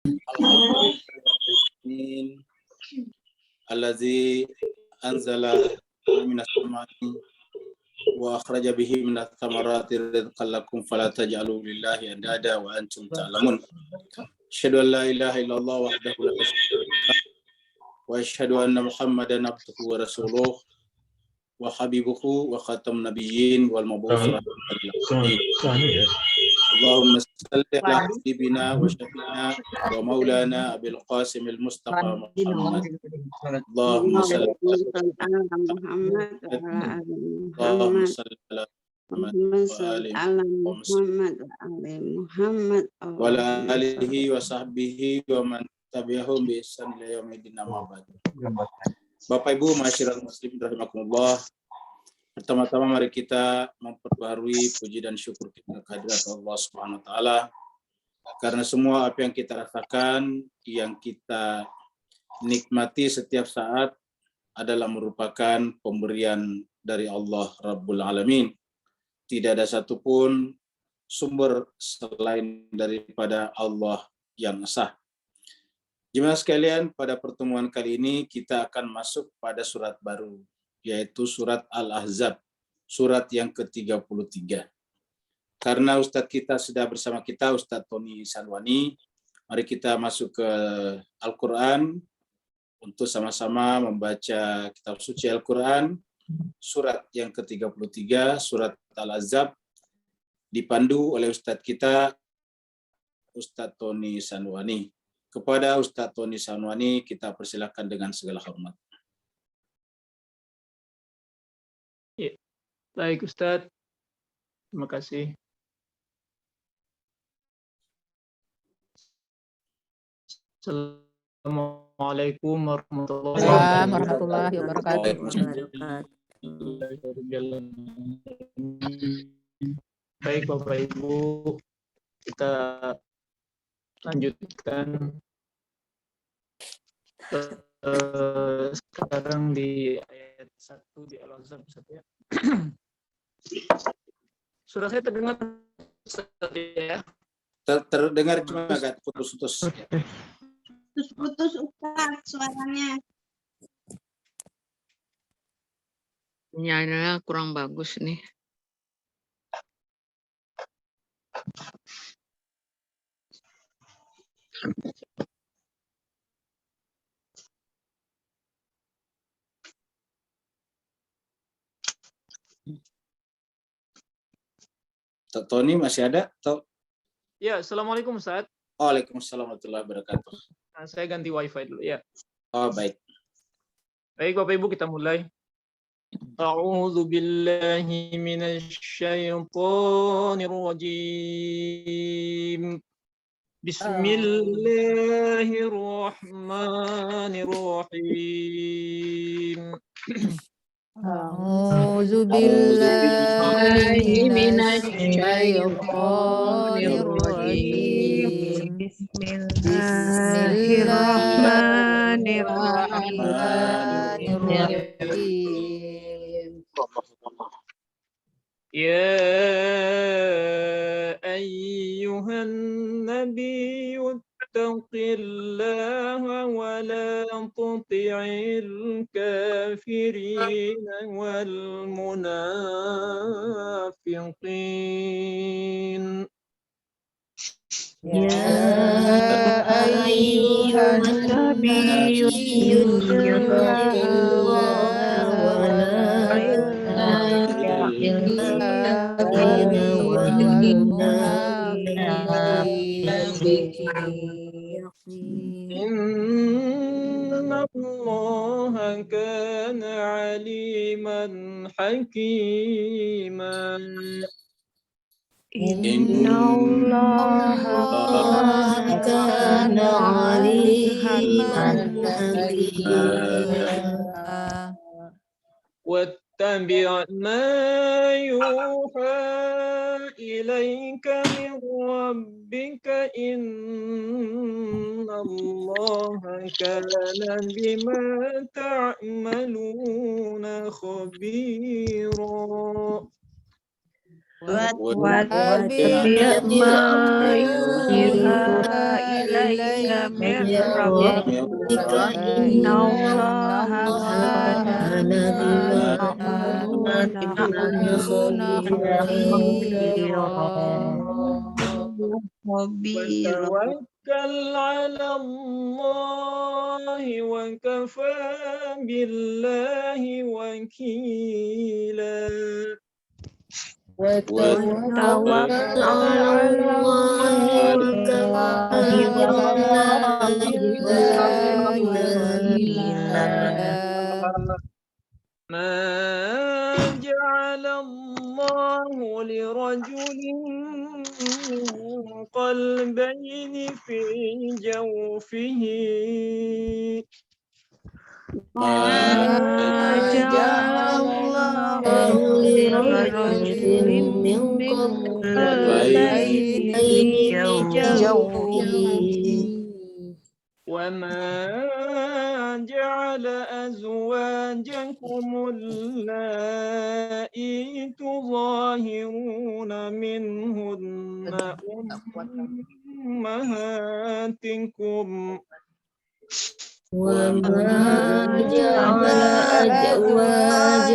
Alhamdulillahirrahmanirrahim. Allazi anzala minas samai wa akhraja bihi minats thamarati rizqan lakum fala taj'alu lillahi andada wa antum ta'lamun. Asyhadu an la ilaha illallah wahdahu la syarika lah wa asyhadu anna Muhammadan abduhu wa rasuluh wa habibuhu wa khatam nabiyyin wal mab'uts rahmatan lil alamin. Allahumma salli ala habibina wa syafiina wa maulana Abil Qasim al-Mustafa Muhammad. Allahumma salli ala Muhammad. Allahumma salli ala Muhammad wa ala alihi wa sahbihi wa man tabi'ahum bi ihsan ila yaumil ba'd. Bapak Ibu masyarakat muslimin rahimakumullah. Pertama-tama mari kita memperbarui puji dan syukur kita kehadirat Allah Subhanahu wa taala. Karena semua apa yang kita rasakan, yang kita nikmati setiap saat adalah merupakan pemberian dari Allah Rabbul Alamin. Tidak ada satupun sumber selain daripada Allah yang esa. Jemaah sekalian, pada pertemuan kali ini kita akan masuk pada surat baru, yaitu surat Al-Ahzab, surat yang ke-33. Karena Ustadz kita sudah bersama kita, Ustadz Tony Salwani, mari kita masuk ke Al-Quran untuk sama-sama membaca kitab suci Al-Quran, surat yang ke-33, surat Al-Ahzab, dipandu oleh Ustadz kita, Ustadz Tony Salwani. Kepada Ustadz Tony Salwani, kita persilakan dengan segala hormat. Baik Ustadz, terima kasih. Assalamualaikum warahmatullahi wabarakatuh. Baik Bapak Ibu, kita lanjutkan sekarang di ayat 1 di Al-Ahzab ya. Suara saya terdengar ya? Terdengar cuma agak putus-putus. Putus-putus Ustaz suaranya. Sinyalnya kurang bagus nih. Tony masih ada? Ya, Assalamualaikum Ustaz. Waalaikumsalam warahmatullahi wabarakatuh. Nah, saya ganti wifi dulu ya. Oh, baik. Baik Bapak Ibu, kita mulai. A'udzu billahi minasy syaithanir rajim. Bismillahirrahmanirrahim. A'udzu billahi minasy syaithanir rajim. Bismillahirrahmanirrahim. Ya ayyuhan nabiyyu ittaqillaha wa la tuti'il kafirina wal munafiqin. Ya ayyuhan nabiyyu ittaqillaha wa la tuti'il kafirina wal munafiqin. Inna Allaha kana aliman hakiman. Inna Allaha kana aliman hakiman. واتبع ما يوحى إليك من ربك إن الله كان بما تعملون خبيرا. واتبع ما يوحى إليك من ربك إن الله كان بما تعملون خبيرا. وتوكل على الله وكفى بالله وكيلا. وتوكل على الله وكفى بالله وكيلا. ما جعل الله لرجل من قلبين في جوفه ما جعل الله لرجل من قلبين في جوفه وما جعل أزواجكم اللائي تظاهرون منهن أمهاتكم وما جعل أزواجكم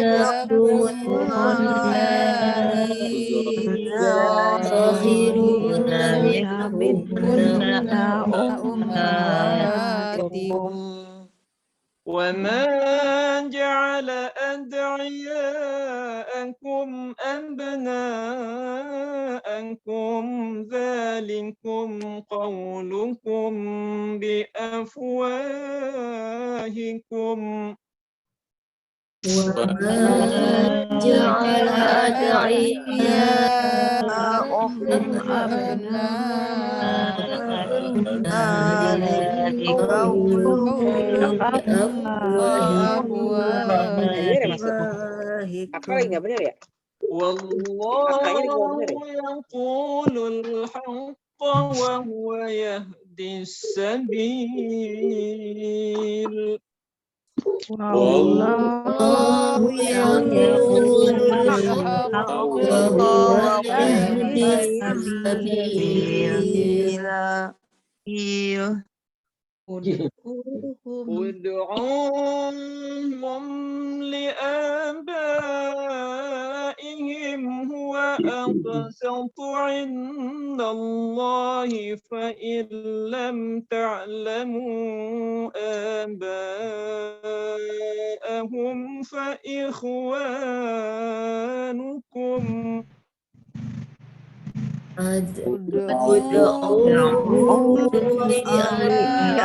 اللائي تظاهرون منهن أمهاتكم وما جعل أدعياءكم أبناءكم ذلكم قولكم بأفواهكم وما جعل أدعياءكم أبناءكم ذلكم قولكم بأفواهكم والله يقول الحق وهو يهدي السبيل. والله يقول الحق وهو يهدي السبيل. ادعوهم لآبائهم هو أقسط عند الله فإن لم تعلموا آباءهم فإخوانكم ادعوهم لآبائهم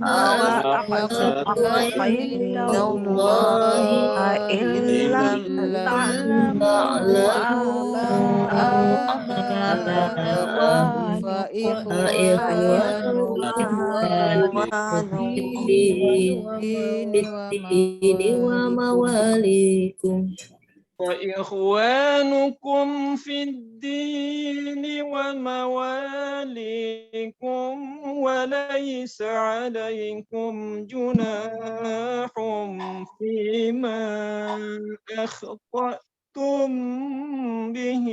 وأقسط عند الله إن لم تعلموا آباءهم فإخوانكم في الدين ومواليكم وإخوانكم في الدين ومواليكم وليس عليكم جناح فيما أخطأتم به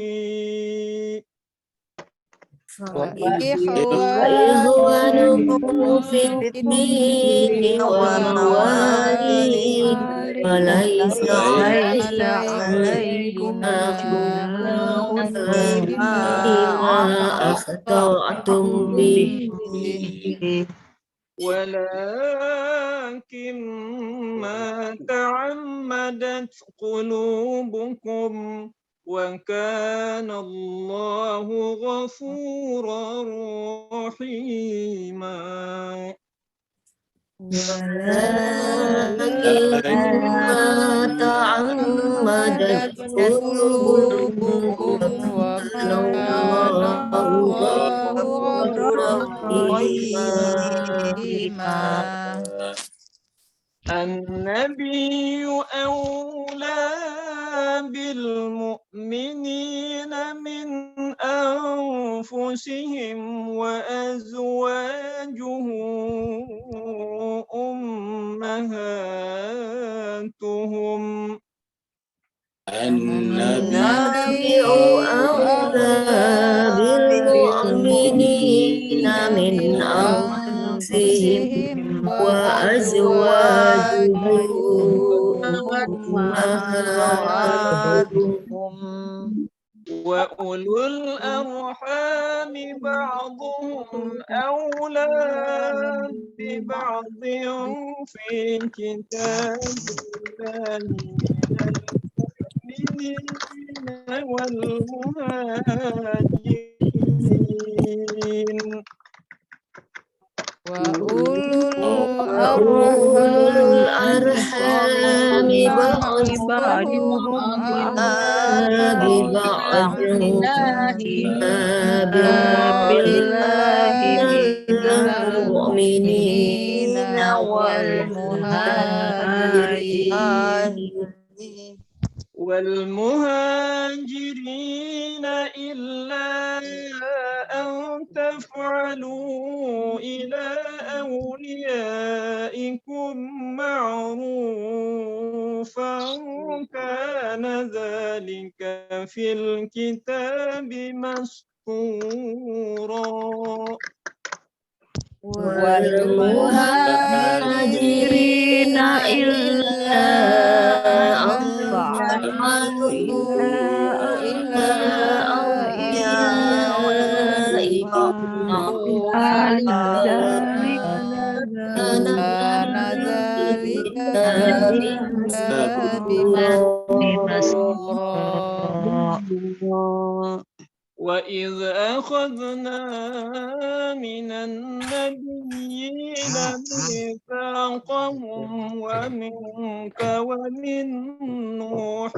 وإخوانكم في الدين ومواليكم وليس عليكم جناح فيما أخطأتم به ولكن ما تعمدت قلوبكم وكان الله غفورا رحيما. ولكن ما تعمدت قلوبكم وكان الله غفورا رحيما. النبي أولى بالمؤمنين من أنفسهم وأزواجه أمهاتهم النبي أولى بالمؤمنين من أنفسهم وأزواجه أمهاتهم وأولو الأرحام بعضهم أولى ببعض في كتاب الله من والمهاجرين وأولو الأرحام الأرحام بعضهم بعضهم أولى أولى ببعض كتاب بالله من المؤمنين المؤمنين والمهاجرين والمهاجرين إلا أن تفعلوا إلى أوليائكم معروفا كان ذلك في الكتاب مسطورا والمهاجرين إلا أن تفعلوا إلى أوليائكم معروفا كان ذلك ذلك مسطورا. وإذ أخذنا من النبيين ميثاقهم ومنك ومن نوح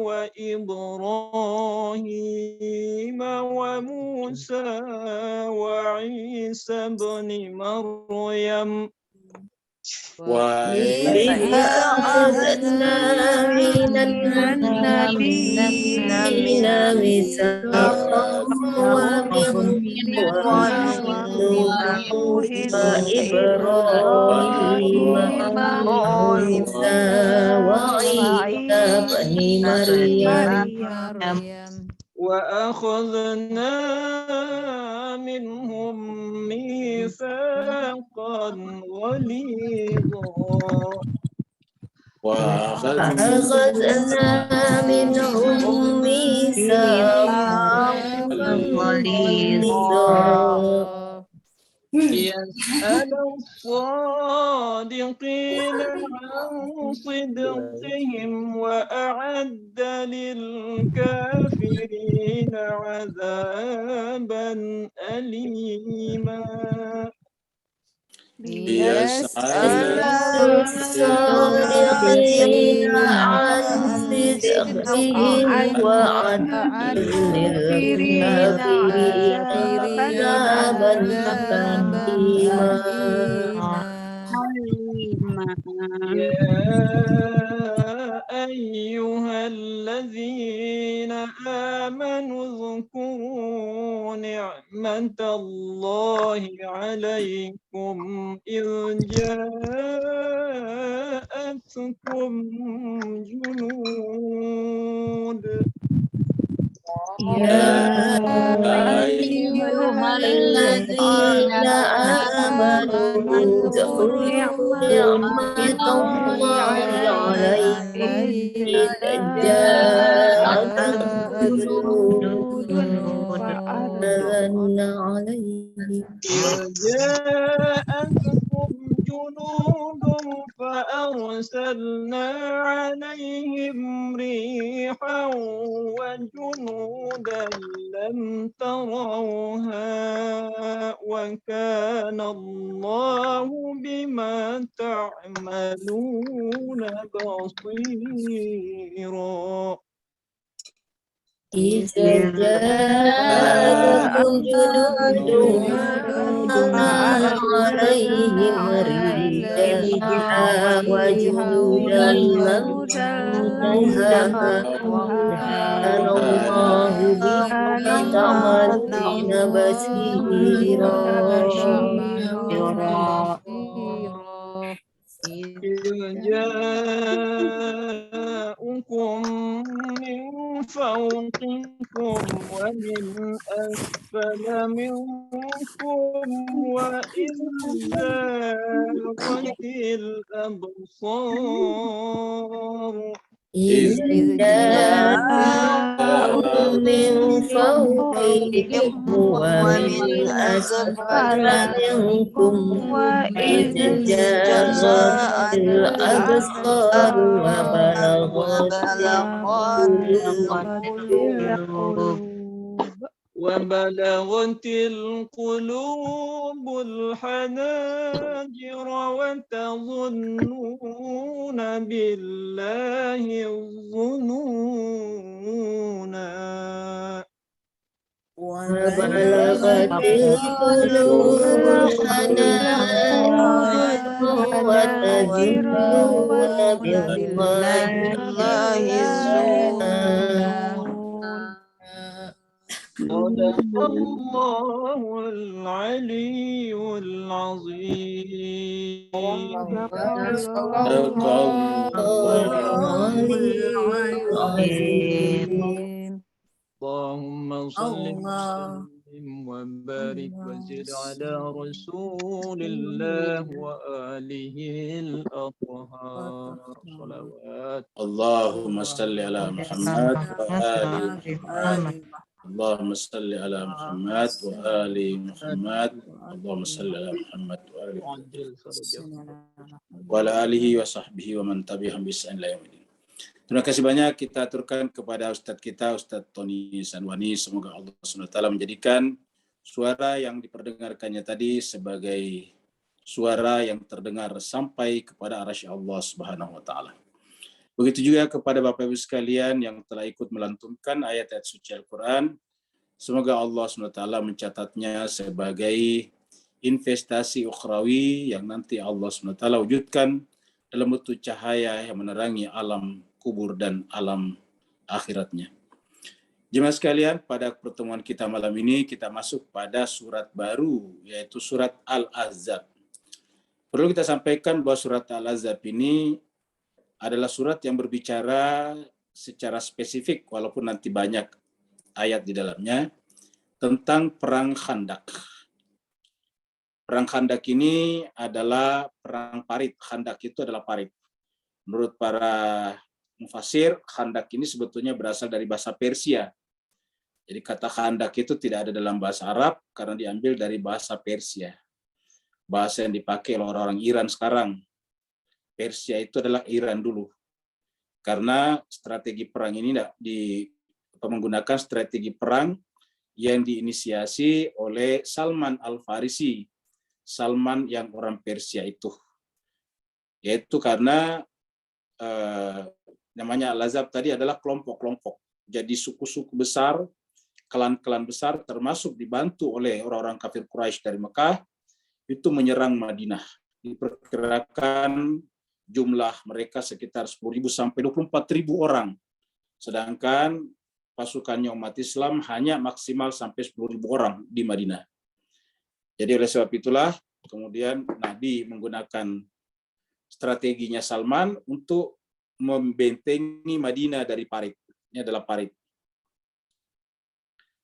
وإبراهيم وموسى وعيسى بن مريم وإذ أخذنا من النبيين ميثاقهم ومنك ومن نوح وإبراهيم وموسى وعيسى بن مريم وأخذنا منهم ميثاقا غليظا وأخذنا منهم ميثاقا غليظا يسأل الصادقين عن صدقهم وأعد للكافرين عذابا أليما يسأل الصادقين عن صدقهم وأعد للكافرين عذابا أليما. يا أيها الذين آمنوا اذكروا نعمة الله عليكم إذ جاءتكم جنود يا أيها الذين آمنوا اذكروا نعمة الله عليكم إذ جاءتكم جنود فأرسلنا عليهم ريحا وجنودا لم تروها وكان الله بما تعملون بصيرا إذ جاءتكم جنود عليهم ريحا وجنودا لم تروها وكان الله بما تعملون بصيرا. إذ جاءكم فوقكم ومن أسفل منكم وإذ زاغت الأبصار إذ إذ جاءوا من فوقكم فوقكم ومن ومن أسفل أسفل منكم وإذ إذ زاغت زاغت الأبصار الأبصار وبلغت وبلغت القلوب الحناجر وتظنون بالله الظنونا وبلغت القلوب الحناجر وتظنون بالله الظنون. صدق الله العلي العظيم. اللهم صل وسلم وبارك وزد على رسول الله وآله الأطهار صلوات. اللهم صل على محمد وآل محمد. اللهم صل على محمد وآل محمد. اللهم صل على محمد وآل محمد وعلى آله وصحbihi wa man tabi'ahum bi ihsan ila yaumil. Terima kasih banyak kita aturkan kepada Ustadz kita, Ustadz Tony Sanwani. Semoga Allah SWT menjadikan suara yang diperdengarkannya tadi sebagai suara yang terdengar sampai kepada arasy Allah Subhanahu wa taala. Begitu juga kepada Bapak Ibu sekalian yang telah ikut melantunkan ayat-ayat suci Al-Quran. Semoga Allah SWT mencatatnya sebagai investasi ukhrawi yang nanti Allah SWT wujudkan dalam bentuk cahaya yang menerangi alam kubur dan alam akhiratnya. Jemaah sekalian, pada pertemuan kita malam ini kita masuk pada surat baru, yaitu surat Al-Ahzab. Perlu kita sampaikan bahwa surat Al-Ahzab ini adalah surat yang berbicara secara spesifik, walaupun nanti banyak ayat di dalamnya, tentang perang Khandak. Perang Khandak ini adalah perang parit. Khandak itu adalah parit. Menurut para mufasir, Khandak ini sebetulnya berasal dari bahasa Persia. Jadi kata Khandak itu tidak ada dalam bahasa Arab karena diambil dari bahasa Persia. Bahasa yang dipakai oleh orang-orang Iran sekarang. Persia itu adalah Iran dulu. Karena strategi perang ini menggunakan strategi perang yang diinisiasi oleh Salman Al-Farisi. Salman yang orang Persia itu. Yaitu karena namanya Al-Ahzab tadi adalah kelompok-kelompok. Jadi suku-suku besar, klan-klan besar termasuk dibantu oleh orang-orang kafir Quraisy dari Mekah itu menyerang Madinah. Diperkirakan jumlah mereka sekitar 10.000 sampai 24.000 orang. Sedangkan pasukannya umat Islam hanya maksimal sampai 10.000 orang di Madinah. Jadi oleh sebab itulah kemudian Nabi menggunakan strateginya Salman untuk membentengi Madinah dari parit. Ini adalah parit.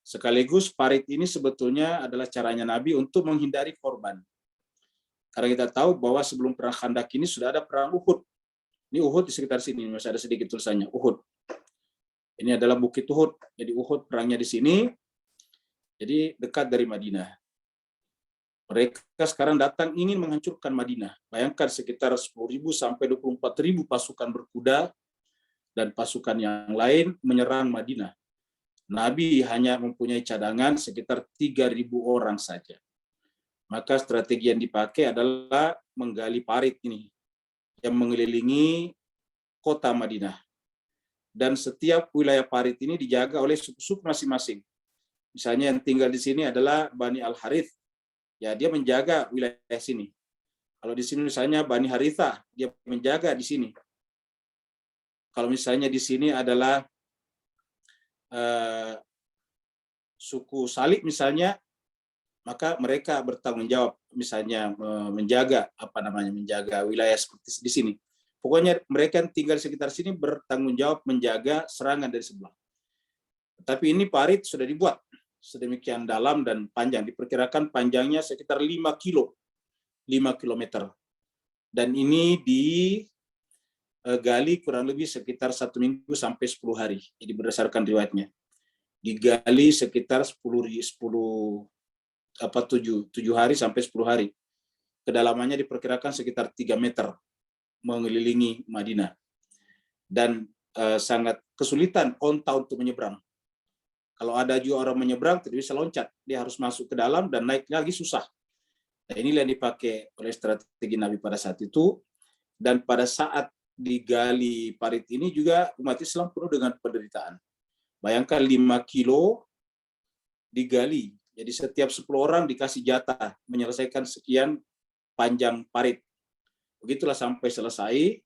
Sekaligus parit ini sebetulnya adalah caranya Nabi untuk menghindari korban. Karena kita tahu bahwa sebelum perang Khandak ini sudah ada perang Uhud. Ini Uhud di sekitar sini, masih ada sedikit tulisannya, Uhud. Ini adalah Bukit Uhud. Jadi Uhud perangnya di sini, jadi dekat dari Madinah. Mereka sekarang datang ingin menghancurkan Madinah. Bayangkan sekitar 10.000 sampai 24.000 pasukan berkuda dan pasukan yang lain menyerang Madinah. Nabi hanya mempunyai cadangan sekitar 3.000 orang saja. Maka strategi yang dipakai adalah menggali parit ini yang mengelilingi kota Madinah. Dan setiap wilayah parit ini dijaga oleh suku-suku masing-masing. Misalnya yang tinggal di sini adalah Bani Al-Harith. Ya, dia menjaga wilayah sini. Kalau di sini misalnya Bani Haritha, dia menjaga di sini. Kalau misalnya di sini adalah suku Salib misalnya, maka mereka bertanggung jawab misalnya menjaga menjaga wilayah seperti di sini. Pokoknya mereka yang tinggal di sekitar sini bertanggung jawab menjaga serangan dari sebelah. Tapi ini parit sudah dibuat sedemikian dalam dan panjang. Diperkirakan panjangnya sekitar 5 kilometer. Dan ini digali kurang lebih sekitar 1 minggu sampai 10 hari. Jadi berdasarkan riwayatnya. Digali sekitar 7 hari sampai 10 hari. Kedalamannya diperkirakan sekitar 3 meter mengelilingi Madinah. Dan sangat kesulitan onta untuk menyeberang. Kalau ada juga orang menyeberang, tidak bisa loncat. Dia harus masuk ke dalam dan naik lagi susah. Nah, inilah yang dipakai oleh strategi Nabi pada saat itu. Dan pada saat digali parit ini juga umat Islam penuh dengan penderitaan. Bayangkan 5 kilo digali. Jadi setiap 10 orang dikasih jatah menyelesaikan sekian panjang parit. Begitulah sampai selesai.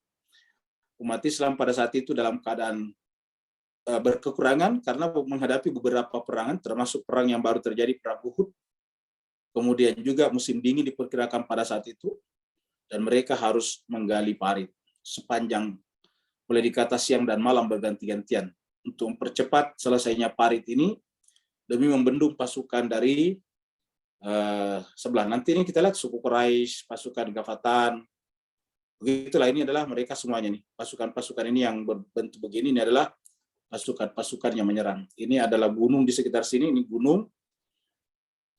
Umat Islam pada saat itu dalam keadaan berkekurangan karena menghadapi beberapa perangan, termasuk perang yang baru terjadi, perang Uhud. Kemudian juga musim dingin diperkirakan pada saat itu, dan mereka harus menggali parit sepanjang, boleh dikata siang dan malam berganti-gantian untuk mempercepat selesainya parit ini demi membendung pasukan dari sebelah. Nanti ini kita lihat suku Quraisy, pasukan Gafatan. Begitulah, ini adalah mereka semuanya nih. Pasukan-pasukan ini yang berbentuk begini ini adalah pasukan-pasukan yang menyerang. Ini adalah gunung di sekitar sini, ini gunung.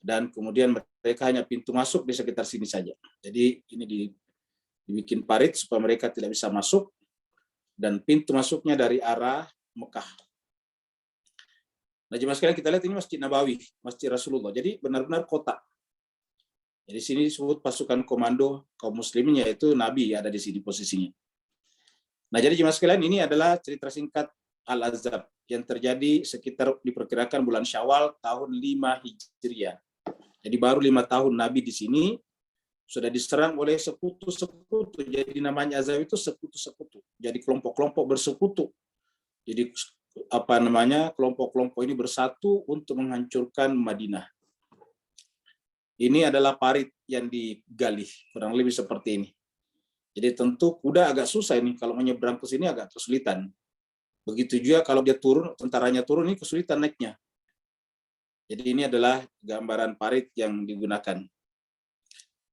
Dan kemudian mereka hanya pintu masuk di sekitar sini saja. Jadi ini dibikin parit supaya mereka tidak bisa masuk, dan pintu masuknya dari arah Mekah. Nah, jemaah sekalian, kita lihat ini Masjid Nabawi, Masjid Rasulullah. Jadi benar-benar kota. Jadi sini disebut pasukan komando kaum muslimin, yaitu Nabi ada di sini posisinya. Nah, jadi jemaah sekalian, ini adalah cerita singkat Al-Ahzab yang terjadi sekitar diperkirakan bulan Syawal tahun 5 Hijriah. Jadi baru 5 tahun Nabi di sini sudah diserang oleh sekutu-sekutu. Jadi namanya Ahzab itu sekutu-sekutu. Jadi kelompok-kelompok bersekutu. Jadi kelompok-kelompok ini bersatu untuk menghancurkan Madinah. Ini adalah parit yang digali, kurang lebih seperti ini. Jadi tentu kuda agak susah ini, kalau menyeberang ke sini agak kesulitan. Begitu juga kalau dia turun, tentaranya turun, ini kesulitan naiknya. Jadi ini adalah gambaran parit yang digunakan.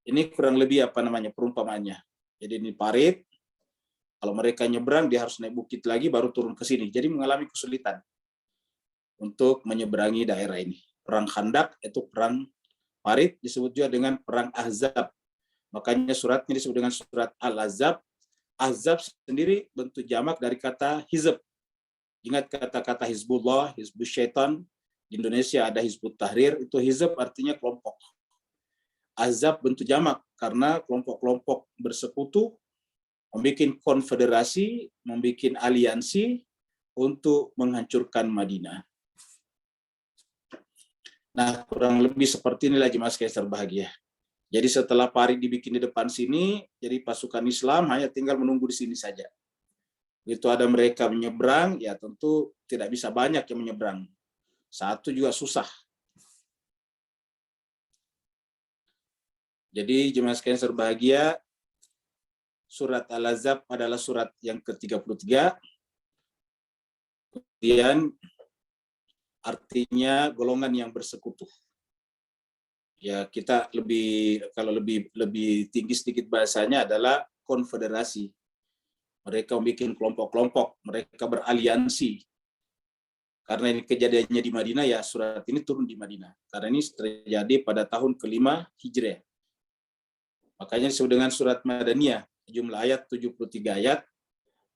Ini kurang lebih perumpamaannya. Jadi ini parit, kalau mereka nyebrang dia harus naik bukit lagi baru turun ke sini. Jadi mengalami kesulitan untuk menyeberangi daerah ini. Perang Khandak itu perang parit, disebut juga dengan perang Ahzab. Makanya suratnya disebut dengan surat Al-Ahzab. Ahzab sendiri bentuk jamak dari kata hizb. Ingat kata-kata Hizbullah, Hizbus Syaitan. Di Indonesia ada Hizbut Tahrir, itu hizb artinya kelompok. Ahzab bentuk jamak karena kelompok-kelompok bersekutu membuat konfederasi, membuat aliansi untuk menghancurkan Madinah. Nah, kurang lebih seperti inilah jemaah sekalian berbahagia. Jadi setelah parit dibikin di depan sini, jadi pasukan Islam hanya tinggal menunggu di sini saja. Begitu ada mereka menyeberang, ya tentu tidak bisa banyak yang menyeberang. Satu juga susah. Jadi jemaah sekalian berbahagia, surat Al-Ahzab adalah surat yang ke-33. Kemudian artinya golongan yang bersekutu. Ya, kita kalau lebih tinggi sedikit bahasanya adalah konfederasi. Mereka membuat kelompok-kelompok, mereka beraliansi. Karena ini kejadiannya di Madinah, ya surat ini turun di Madinah. Karena ini terjadi pada tahun ke-5 Hijriah. Makanya disebut dengan surat Madaniyah, jumlah ayat 73 ayat.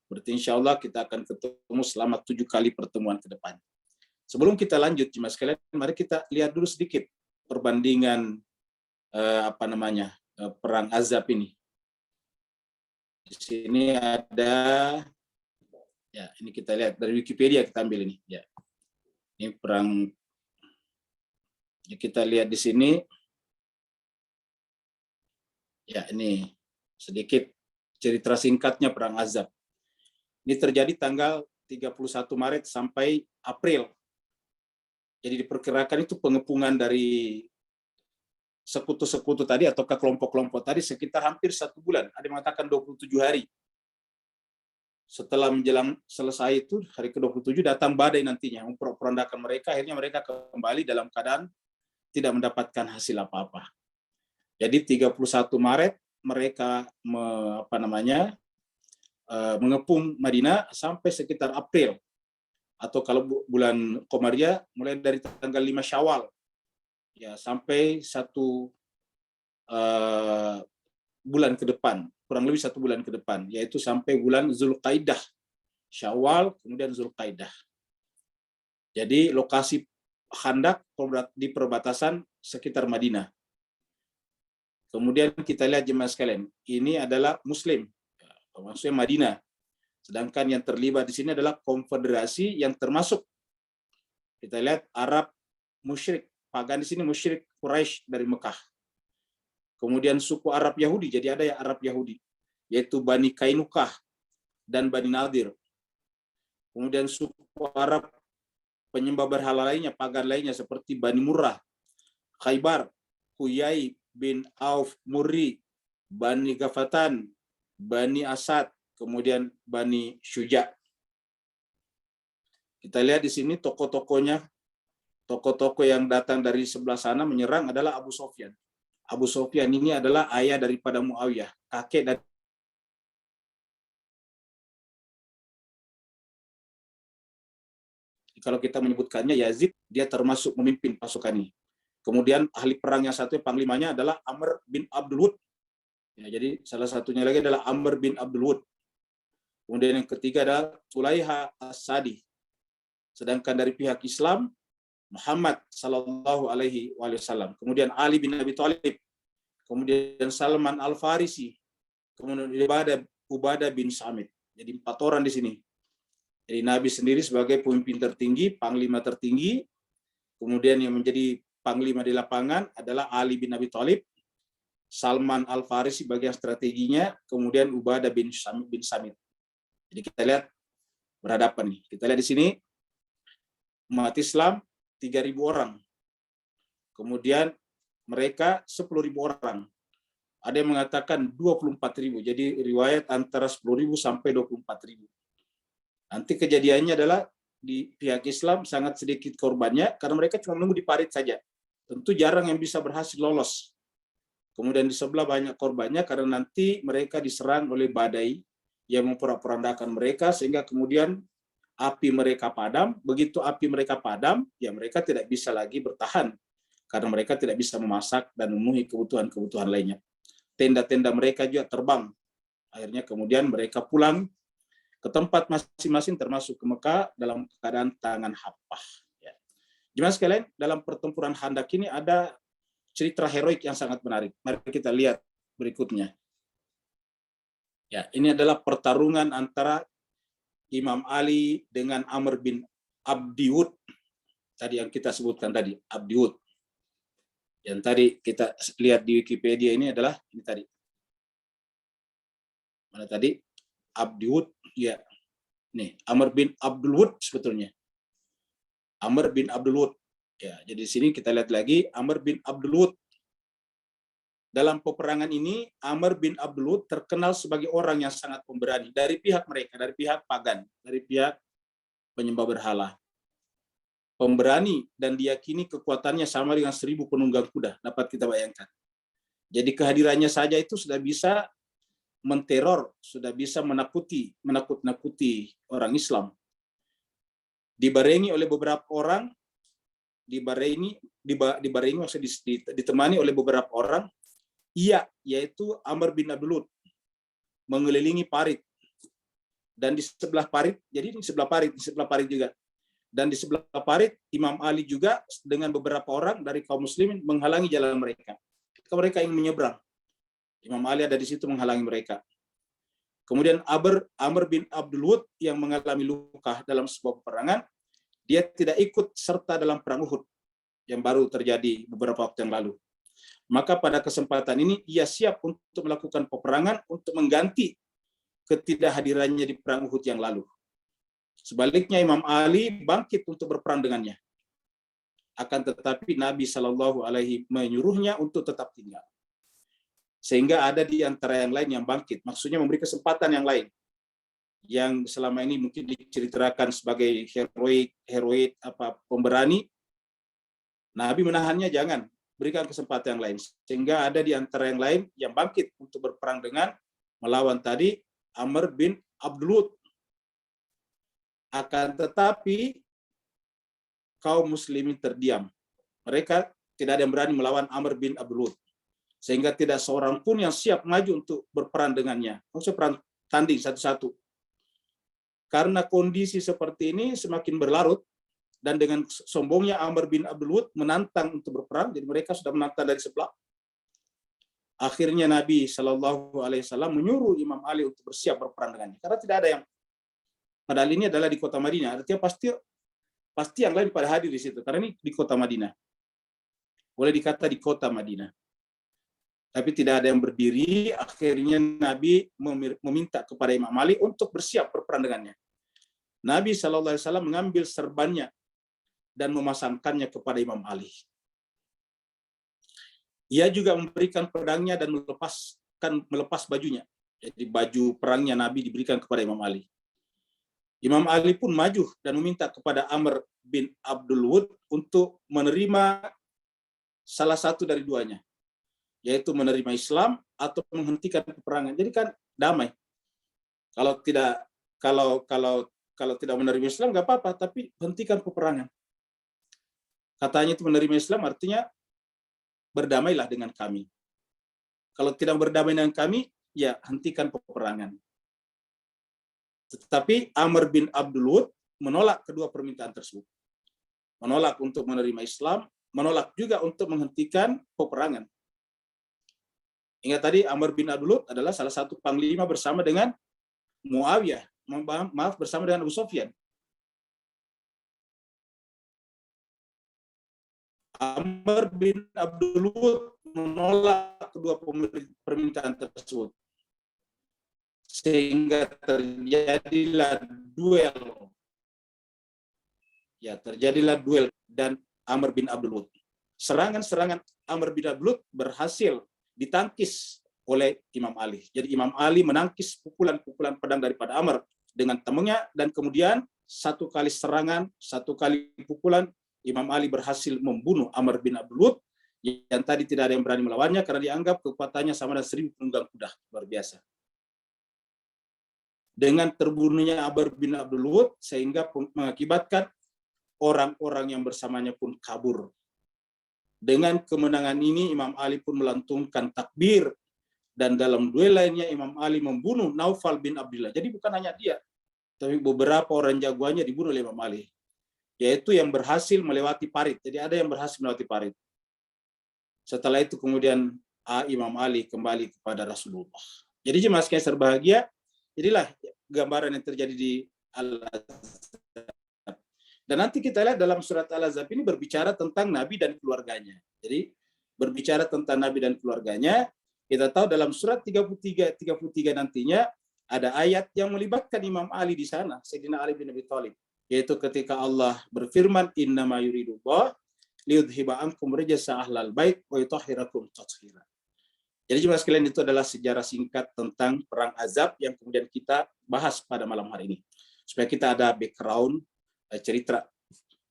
Berarti insya Allah kita akan ketemu selama 7 kali pertemuan ke depan. Sebelum kita lanjut, jemaah sekalian, mari kita lihat dulu sedikit perbandingan perang Ahzab ini. Di sini ada, ya ini kita lihat dari Wikipedia, kita ambil ini. Ya, ini perang. Ya, kita lihat di sini. Ya, ini sedikit cerita singkatnya perang Ahzab. Ini terjadi tanggal 31 Maret sampai April. Jadi diperkirakan itu pengepungan dari sekutu-sekutu tadi atau kelompok-kelompok tadi sekitar hampir 1 bulan. Ada yang mengatakan 27 hari. setelah menjelang selesai itu hari ke-27 datang badai nantinya memporak-porandakan mereka, akhirnya mereka kembali dalam keadaan tidak mendapatkan hasil apa-apa. Jadi 31 Maret mereka mengepung Madinah sampai sekitar April, atau kalau bulan Komariah mulai dari tanggal 5 Syawal ya sampai 1 bulan ke depan, kurang lebih 1 bulan ke depan, yaitu sampai bulan Zulqaidah, Syawal kemudian Zulqaidah. Jadi lokasi Khandak di perbatasan sekitar Madinah. Kemudian kita lihat jemaah sekalian, ini adalah Muslim, maksudnya Madinah. Sedangkan yang terlibat di sini adalah konfederasi yang termasuk, kita lihat Arab musyrik, pagan di sini musyrik Quraisy dari Mekah. Kemudian suku Arab Yahudi, jadi ada yang Arab Yahudi, yaitu Bani Kainukah dan Bani Nadir. Kemudian suku Arab penyembah berhala lainnya, pagan lainnya seperti Bani Murrah, Khaybar, Huyai bin Auf Murri, Bani Gafatan, Bani Asad, kemudian Bani Syuja. Kita lihat di sini tokoh-tokohnya, tokoh-tokoh yang datang dari sebelah sana menyerang adalah Abu Sofyan. Abu Sofyan ini adalah ayah daripada Muawiyah, kakek dari kalau kita menyebutkannya Yazid, dia termasuk memimpin pasukan ini. Kemudian ahli perang yang satu, panglimanya adalah Amr bin Abdul Wud. Ya, jadi salah satunya lagi adalah Amr bin Abdul Wud. Kemudian yang ketiga adalah Tulaiha As-Sadi. Sedangkan dari pihak Islam, Muhammad sallallahu alaihi wasallam. Kemudian Ali bin Abi Thalib. Kemudian Salman Al-Farisi. Kemudian Ubadah bin Samit. Jadi 4 orang di sini. Jadi Nabi sendiri sebagai pemimpin tertinggi, panglima tertinggi. Kemudian yang menjadi panglima di lapangan adalah Ali bin Abi Thalib, Salman Al-Farisi bagian strateginya, kemudian Ubadah bin Samit. Jadi kita lihat berhadapan nih. Kita lihat di sini umat Islam 3.000 orang. Kemudian mereka 10.000 orang. Ada yang mengatakan 24.000. Jadi riwayat antara 10.000 sampai 24.000. Nanti kejadiannya adalah di pihak Islam sangat sedikit korbannya karena mereka cuma menunggu di parit saja. Tentu jarang yang bisa berhasil lolos. Kemudian di sebelah banyak korbannya karena nanti mereka diserang oleh badai yang memporak-porandakan mereka sehingga kemudian api mereka padam. Begitu api mereka padam, ya mereka tidak bisa lagi bertahan karena mereka tidak bisa memasak dan memenuhi kebutuhan-kebutuhan lainnya. Tenda-tenda mereka juga terbang. Akhirnya kemudian mereka pulang ke tempat masing-masing termasuk ke Mekah dalam keadaan tangan hampah. Ya. Jemaah sekalian, dalam pertempuran Khandak ini ada cerita heroik yang sangat menarik. Mari kita lihat berikutnya. Ya, ini adalah pertarungan antara Imam Ali dengan Amr bin Abdiwud. Tadi yang kita sebutkan tadi, Abdiwud. Yang tadi kita lihat di Wikipedia ini adalah ini tadi. Mana tadi? Abdiwud, ya. Nih, Amr bin Abdul Wud sebetulnya. Amr bin Abdul Wud. Ya, jadi di sini kita lihat lagi Amr bin Abdul Wud. Dalam peperangan ini Amr bin Abdul Wud terkenal sebagai orang yang sangat pemberani dari pihak mereka, dari pihak pagan, dari pihak penyembah berhala. Pemberani dan diyakini kekuatannya sama dengan 1.000 penunggang kuda, dapat kita bayangkan. Jadi kehadirannya saja itu sudah bisa menteror, sudah bisa menakut-nakuti orang Islam. Dibarengi oleh beberapa orang, ditemani oleh beberapa orang, yaitu Amr bin Abdul Wud mengelilingi parit. Dan di sebelah parit, jadi di sebelah parit juga. Dan di sebelah parit Imam Ali juga dengan beberapa orang dari kaum muslimin menghalangi jalan mereka. Mereka ingin menyeberang. Imam Ali ada di situ menghalangi mereka. Kemudian Amr bin Abdul Wud yang mengalami luka dalam sebuah peperangan, dia tidak ikut serta dalam perang Uhud yang baru terjadi beberapa waktu yang lalu. Maka pada kesempatan ini ia siap untuk melakukan peperangan untuk mengganti ketidakhadirannya di perang Uhud yang lalu. Sebaliknya Imam Ali bangkit untuk berperang dengannya. Akan tetapi Nabi Shallallahu Alaihi menyuruhnya untuk tetap tinggal. Sehingga ada di antara yang lain yang bangkit. Maksudnya memberi kesempatan yang lain. yang selama ini mungkin diceritakan sebagai heroik pemberani, Nabi menahannya, jangan, berikan kesempatan yang lain. Sehingga ada di antara yang lain yang bangkit untuk berperang dengan melawan tadi Amr bin Abdul Wud. Akan tetapi kaum muslimin terdiam. Mereka tidak ada yang berani melawan Amr bin Abdul Wud. Sehingga tidak seorang pun yang siap maju untuk berperang dengannya. Maksudnya perang tanding satu-satu. Karena kondisi seperti ini semakin berlarut, dan dengan sombongnya Amr bin Abdul Wud menantang untuk berperang, jadi mereka sudah menantang dari sebelah. Akhirnya Nabi SAW menyuruh Imam Ali untuk bersiap berperang dengannya. Karena tidak ada yang, padahal ini adalah di kota Madinah, artinya pasti yang lain pada hadir di situ, karena ini di kota Madinah. Boleh dikata di kota Madinah. Tapi tidak ada yang berdiri. Akhirnya Nabi meminta kepada Imam Ali untuk bersiap berperang dengannya. Nabi SAW mengambil serbannya dan memasangkannya kepada Imam Ali. Ia juga memberikan pedangnya dan melepas bajunya. Jadi baju perangnya Nabi diberikan kepada Imam Ali. Imam Ali pun maju dan meminta kepada Amr bin Abdul Wud untuk menerima salah satu dari duanya, yaitu menerima Islam atau menghentikan peperangan. Jadi kan damai. Kalau tidak menerima Islam nggak apa-apa, tapi hentikan peperangan. Katanya itu menerima Islam artinya berdamailah dengan kami. Kalau tidak berdamai dengan kami, ya hentikan peperangan. Tetapi Amr bin Abdul Wud menolak kedua permintaan tersebut. Menolak untuk menerima Islam, menolak juga untuk menghentikan peperangan. Ingat tadi Amr bin Abdul Wud adalah salah satu panglima bersama dengan Muawiyah. Bersama dengan Abu Sufyan. Amr bin Abdul Wud menolak kedua permintaan tersebut. Sehingga terjadilah duel. Ya, terjadilah duel dan Amr bin Abdul Wud. Serangan-serangan Amr bin Abdul Wud berhasil ditangkis oleh Imam Ali. Jadi Imam Ali menangkis pukulan-pukulan pedang daripada Amr dengan temannya, dan kemudian satu kali serangan, satu kali pukulan, Imam Ali berhasil membunuh Amr bin Abdul Wud yang tadi tidak ada yang berani melawannya karena dianggap kekuatannya sama dengan 1000 penunggang kuda. Luar biasa. Dengan terbunuhnya Amr bin Abdul Wud sehingga mengakibatkan orang-orang yang bersamanya pun kabur. Dengan kemenangan ini Imam Ali pun melantunkan takbir. Dan dalam duel lainnya Imam Ali membunuh Naufal bin Abdullah. Jadi bukan hanya dia, tapi beberapa orang jagoannya dibunuh oleh Imam Ali. Yaitu yang berhasil melewati parit. Jadi ada yang berhasil melewati parit. Setelah itu kemudian Imam Ali kembali kepada Rasulullah. Jadi jemaah sekalian berbahagia, inilah gambaran yang terjadi di Al-Ahzab. Dan nanti kita lihat dalam surat Al-Ahzab ini berbicara tentang Nabi dan keluarganya. Jadi berbicara tentang Nabi dan keluarganya. Kita tahu dalam surat 33 nantinya ada ayat yang melibatkan Imam Ali di sana, Sayyidina Ali bin Abi Thalib, yaitu ketika Allah berfirman, innama yuridullah liyudhiba ankum rijsa ahlal bait wa yutahhirakum tathira. Jadi jemaah sekalian, itu adalah sejarah singkat tentang perang Ahzab yang kemudian kita bahas pada malam hari ini. Supaya kita ada background cerita.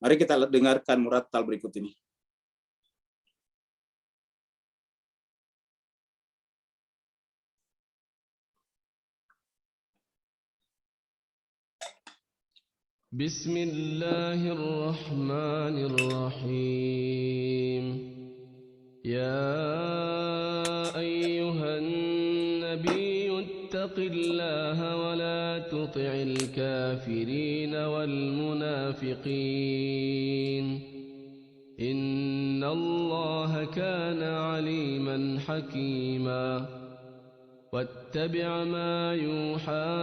Mari kita dengarkan murattal berikut ini. بسم الله الرحمن الرحيم يا أيها النبي اتق الله ولا تطع الكافرين والمنافقين إن الله كان عليما حكيما واتبع ما يوحى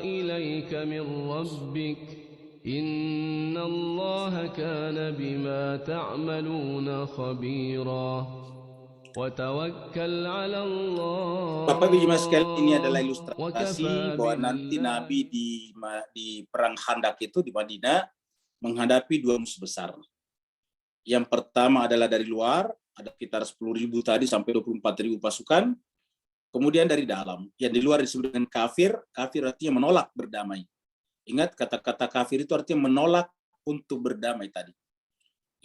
إليك من ربك إن الله كان بما تعملون خبيرا وتوكل على الله. Bapak Ibu jemaah sekalian, ini adalah ilustrasi bahwa nanti Nabi di perang Khandaq itu di Madinah menghadapi dua musuh besar. Yang pertama adalah dari luar, ada sekitar 10.000 tadi sampai 24.000 pasukan. kemudian dari dalam. Yang di luar disebut dengan kafir, kafir artinya menolak berdamai. Ingat kata-kata kafir itu artinya menolak untuk berdamai tadi.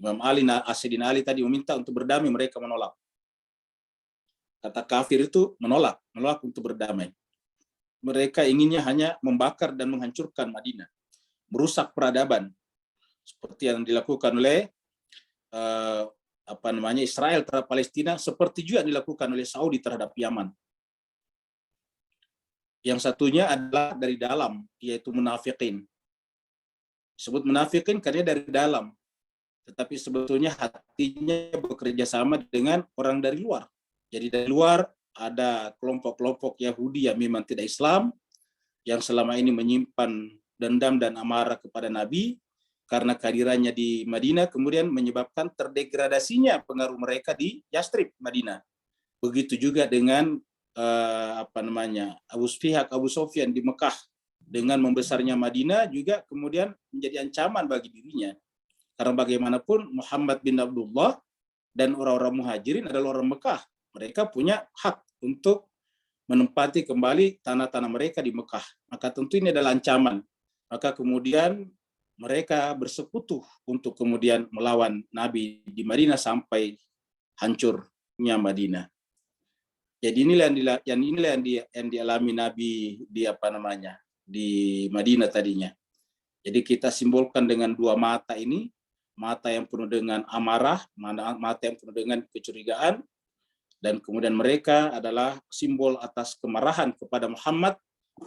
Imam Ali, Sayyidina Ali tadi meminta untuk berdamai, mereka menolak. Kata kafir itu menolak untuk berdamai. Mereka inginnya hanya membakar dan menghancurkan Madinah, merusak peradaban, seperti yang dilakukan oleh Israel terhadap Palestina, seperti juga dilakukan oleh Saudi terhadap Yaman. Yang satunya adalah dari dalam, yaitu munafikin. Disebut munafikin karena dari dalam, tetapi sebetulnya hatinya bekerja sama dengan orang dari luar. Jadi dari luar ada kelompok-kelompok Yahudi yang memang tidak Islam, yang selama ini menyimpan dendam dan amarah kepada Nabi, karena kehadirannya di Madinah kemudian menyebabkan terdegradasinya pengaruh mereka di Yastrib, Madinah. Begitu juga dengan Abu Sufyan di Mekah, dengan membesarnya Madinah juga kemudian menjadi ancaman bagi dirinya. Karena bagaimanapun Muhammad bin Abdullah dan orang-orang Muhajirin adalah orang Mekah. Mereka punya hak untuk menempati kembali tanah-tanah mereka di Mekah. Maka tentu ini adalah ancaman. Maka kemudian mereka bersekutu untuk kemudian melawan Nabi di Madinah sampai hancurnya Madinah. Jadi inilah yang dialami Nabi di Madinah tadinya. Jadi kita simbolkan dengan dua mata ini, mata yang penuh dengan amarah, mata yang penuh dengan kecurigaan, dan kemudian mereka adalah simbol atas kemarahan kepada Muhammad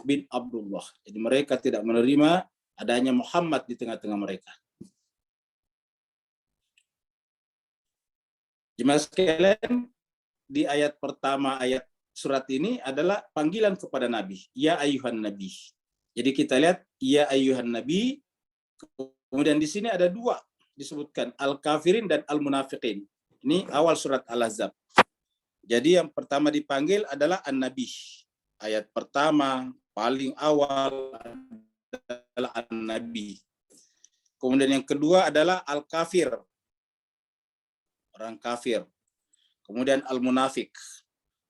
bin Abdullah. Jadi mereka tidak menerima adanya Muhammad di tengah-tengah mereka. Jemaah sekalian, di ayat pertama ayat surat ini adalah panggilan kepada Nabi, ya ayuhan Nabi. Jadi kita lihat ya ayuhan Nabi, kemudian di sini ada dua disebutkan, al-kafirin dan al-munafiqin. Ini awal surat Al-Ahzab. Jadi yang pertama dipanggil adalah an-Nabi. Ayat pertama paling awal adalah an-Nabi. Kemudian yang kedua adalah al-kafir, orang kafir. Kemudian al-munafik.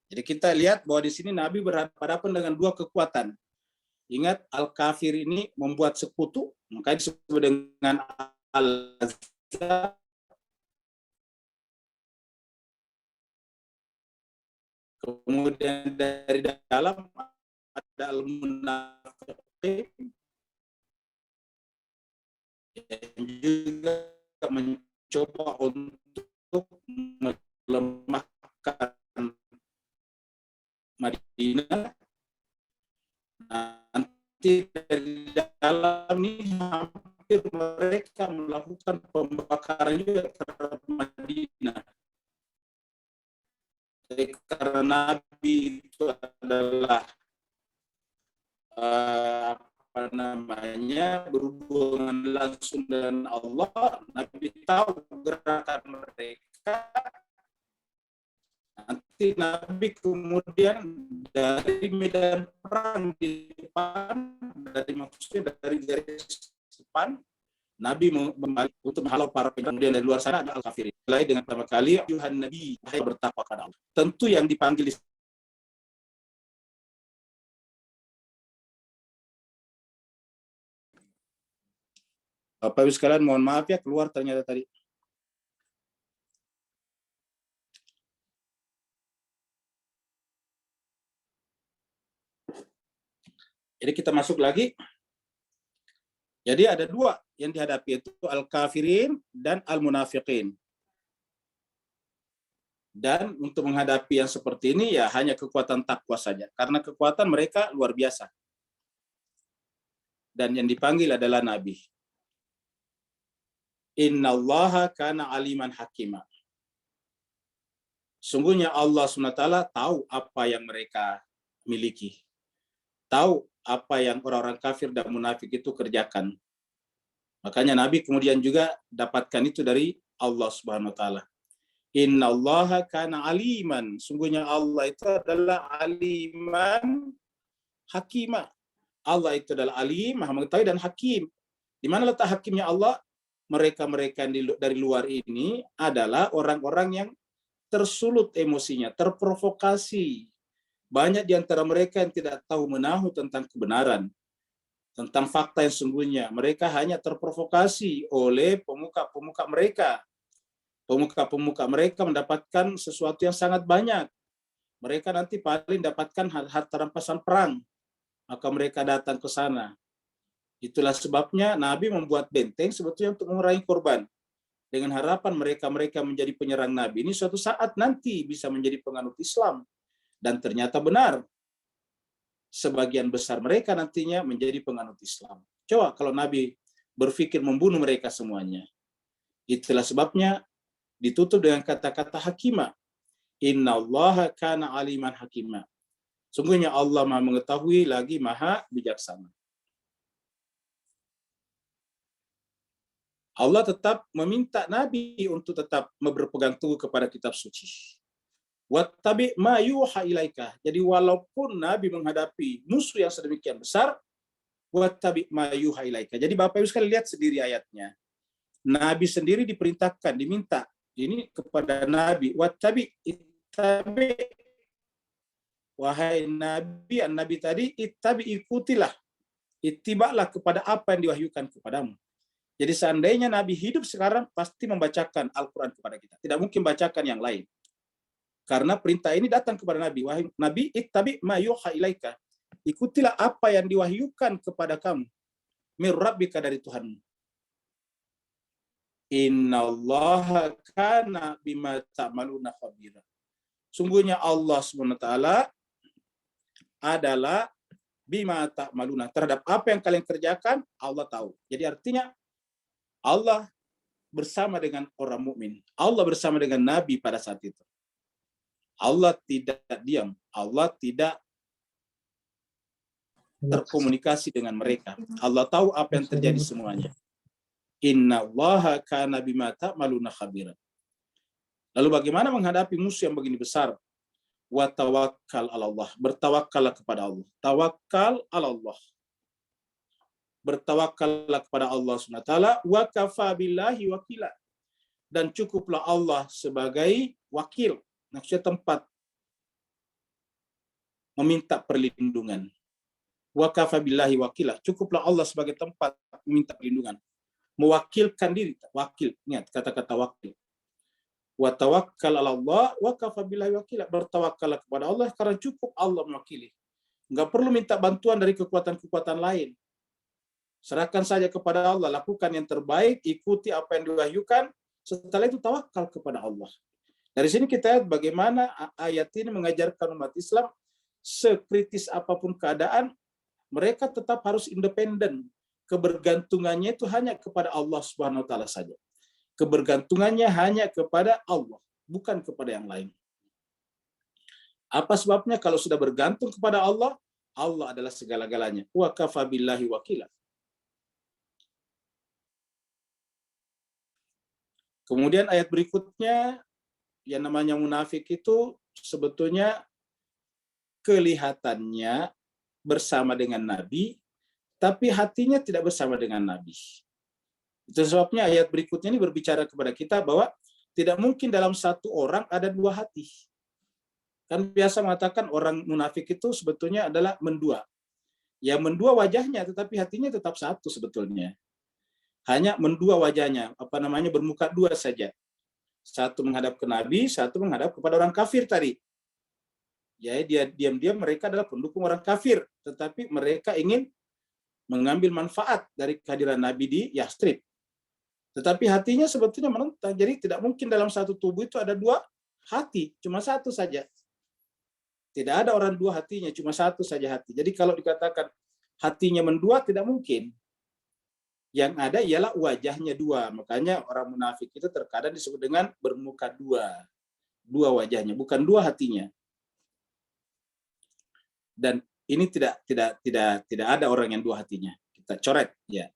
Jadi kita lihat bahwa di sini Nabi berhadapan dengan dua kekuatan. Ingat, al-kafir ini membuat sekutu, makanya disebut dengan al-ahzab. Kemudian dari dalam ada al-munafiqin yang juga mencoba untuk melemahkan Madinah. Nanti dari dalam ini hampir mereka melakukan pembakaran juga terhadap Madinah. Jadi karena Nabi itu adalah berhubungan langsung dengan Allah, Nabi tahu gerakan mereka. Nanti Nabi kemudian dari medan perang di depan, dari garis depan, Nabi membalik untuk menghalau para penjahat. Kemudian dari luar sana ada al-kafirin. Mulai dengan pertama kali, Yuhan Nabi, hai bertakwa kepada Allah. Tentu yang dipanggil Bapak Ibu sekalian, mohon maaf ya, keluar ternyata tadi. Jadi kita masuk lagi. Jadi ada dua yang dihadapi, itu al-kafirin dan al-munafiqin. Dan untuk menghadapi yang seperti ini ya hanya kekuatan takwa saja. Karena kekuatan mereka luar biasa. Dan yang dipanggil adalah Nabi. Innallaha kana aliman hakima. Sungguhnya Allah SWT tahu apa yang mereka miliki. Tahu apa yang orang-orang kafir dan munafik itu kerjakan. Makanya Nabi kemudian juga dapatkan itu dari Allah Subhanahu wa taala. Innallaha kana aliman. Sungguhnya Allah itu adalah aliman hakima. Allah itu adalah alim, maha mengetahui dan hakim. Di mana letak hakimnya Allah? Mereka-mereka dari luar ini adalah orang-orang yang tersulut emosinya, terprovokasi Banyak di antara mereka yang tidak tahu menahu tentang kebenaran, tentang fakta yang sungguhnya. Mereka hanya terprovokasi oleh pemuka-pemuka mereka. Pemuka-pemuka mereka mendapatkan sesuatu yang sangat banyak. Mereka nanti paling dapatkan harta rampasan perang. Maka mereka datang ke sana. Itulah sebabnya Nabi membuat benteng sebetulnya untuk mengurangi korban. Dengan harapan mereka menjadi penyerang Nabi ini suatu saat nanti bisa menjadi penganut Islam. Dan ternyata benar. Sebagian besar mereka nantinya menjadi penganut Islam. Coba kalau Nabi berpikir membunuh mereka semuanya. Itulah sebabnya ditutup dengan kata-kata hakimah. Innallaha kana aliman hakimah. Sungguhnya Allah Maha mengetahui lagi Maha bijaksana. Allah tetap meminta Nabi untuk tetap berpegang teguh kepada kitab suci. Wattabi ma yuha ilaika. Jadi walaupun Nabi menghadapi musuh yang sedemikian besar, wattabi ma yuha ilaika. Jadi Bapak Ibu sekalian lihat sendiri ayatnya. Nabi sendiri diperintahkan, diminta ini kepada Nabi, wattabi ittabi. Wahai Nabi, Nabi tadi ittabi ikutilah. Ittiba'lah kepada apa yang diwahyukan kepadamu. Jadi seandainya Nabi hidup sekarang pasti membacakan Al-Quran kepada kita. Tidak mungkin bacakan yang lain. Karena perintah ini datang kepada Nabi. Wahai Nabi, ittabi ma yuha ilaika. Ikutilah apa yang diwahyukan kepada kamu. Mir rabbika, dari Tuhanmu. Innallaha kana bima ta'maluna khabira. Sungguhnya Allah SWT adalah bima ta'maluna. Terhadap apa yang kalian kerjakan, Allah tahu. Jadi artinya Allah bersama dengan orang mukmin. Allah bersama dengan Nabi pada saat itu. Allah tidak diam. Allah tidak terkomunikasi dengan mereka. Allah tahu apa yang terjadi semuanya. Innallaha kana bima ta'maluna khabira. Lalu bagaimana menghadapi musuh yang begini besar? Wa tawakkal 'ala Allah. Bertawakkallah kepada Allah. Tawakkal 'ala Allah. Bertawakallah kepada Allah SWT, wa kafa billahi wakila. Dan cukuplah Allah sebagai wakil. Maksudnya tempat meminta perlindungan. Wa kafa billahi wakila. Cukuplah Allah sebagai tempat meminta perlindungan. Mewakilkan diri. Wakil. Ingat kata-kata wakil. Wa tawakkal 'ala Allah wa kafa billahi wakila. Bertawakallah kepada Allah karena cukup Allah mewakili. Enggak perlu minta bantuan dari kekuatan-kekuatan lain. Serahkan saja kepada Allah, lakukan yang terbaik, ikuti apa yang diwahyukan, setelah itu tawakal kepada Allah. Dari sini kita lihat bagaimana ayat ini mengajarkan umat Islam, sekritis apapun keadaan, mereka tetap harus independen. Kebergantungannya itu hanya kepada Allah Subhanahu wa taala saja. Kebergantungannya hanya kepada Allah, bukan kepada yang lain. Apa sebabnya? Kalau sudah bergantung kepada Allah, Allah adalah segala-galanya. Wa kafa billahi wakila. Kemudian ayat berikutnya, yang namanya munafik itu sebetulnya kelihatannya bersama dengan Nabi, tapi hatinya tidak bersama dengan Nabi. Itu sebabnya ayat berikutnya ini berbicara kepada kita bahwa tidak mungkin dalam satu orang ada dua hati. Kan biasa mengatakan orang munafik itu sebetulnya adalah mendua. Ya mendua wajahnya, tetapi hatinya tetap satu sebetulnya. Hanya mendua wajahnya, bermuka dua saja. Satu menghadap ke Nabi, satu menghadap kepada orang kafir tadi. Ya, dia diam-diam mereka adalah pendukung orang kafir, tetapi mereka ingin mengambil manfaat dari kehadiran Nabi di Yastrib. Tetapi hatinya sebetulnya menentang. Jadi tidak mungkin dalam satu tubuh itu ada dua hati, cuma satu saja. Tidak ada orang dua hatinya, cuma satu saja hati. Jadi kalau dikatakan hatinya mendua, tidak mungkin. Yang ada ialah wajahnya dua. Makanya orang munafik itu terkadang disebut dengan bermuka dua. Dua wajahnya, bukan dua hatinya. Dan ini tidak ada orang yang dua hatinya. Kita coret ya.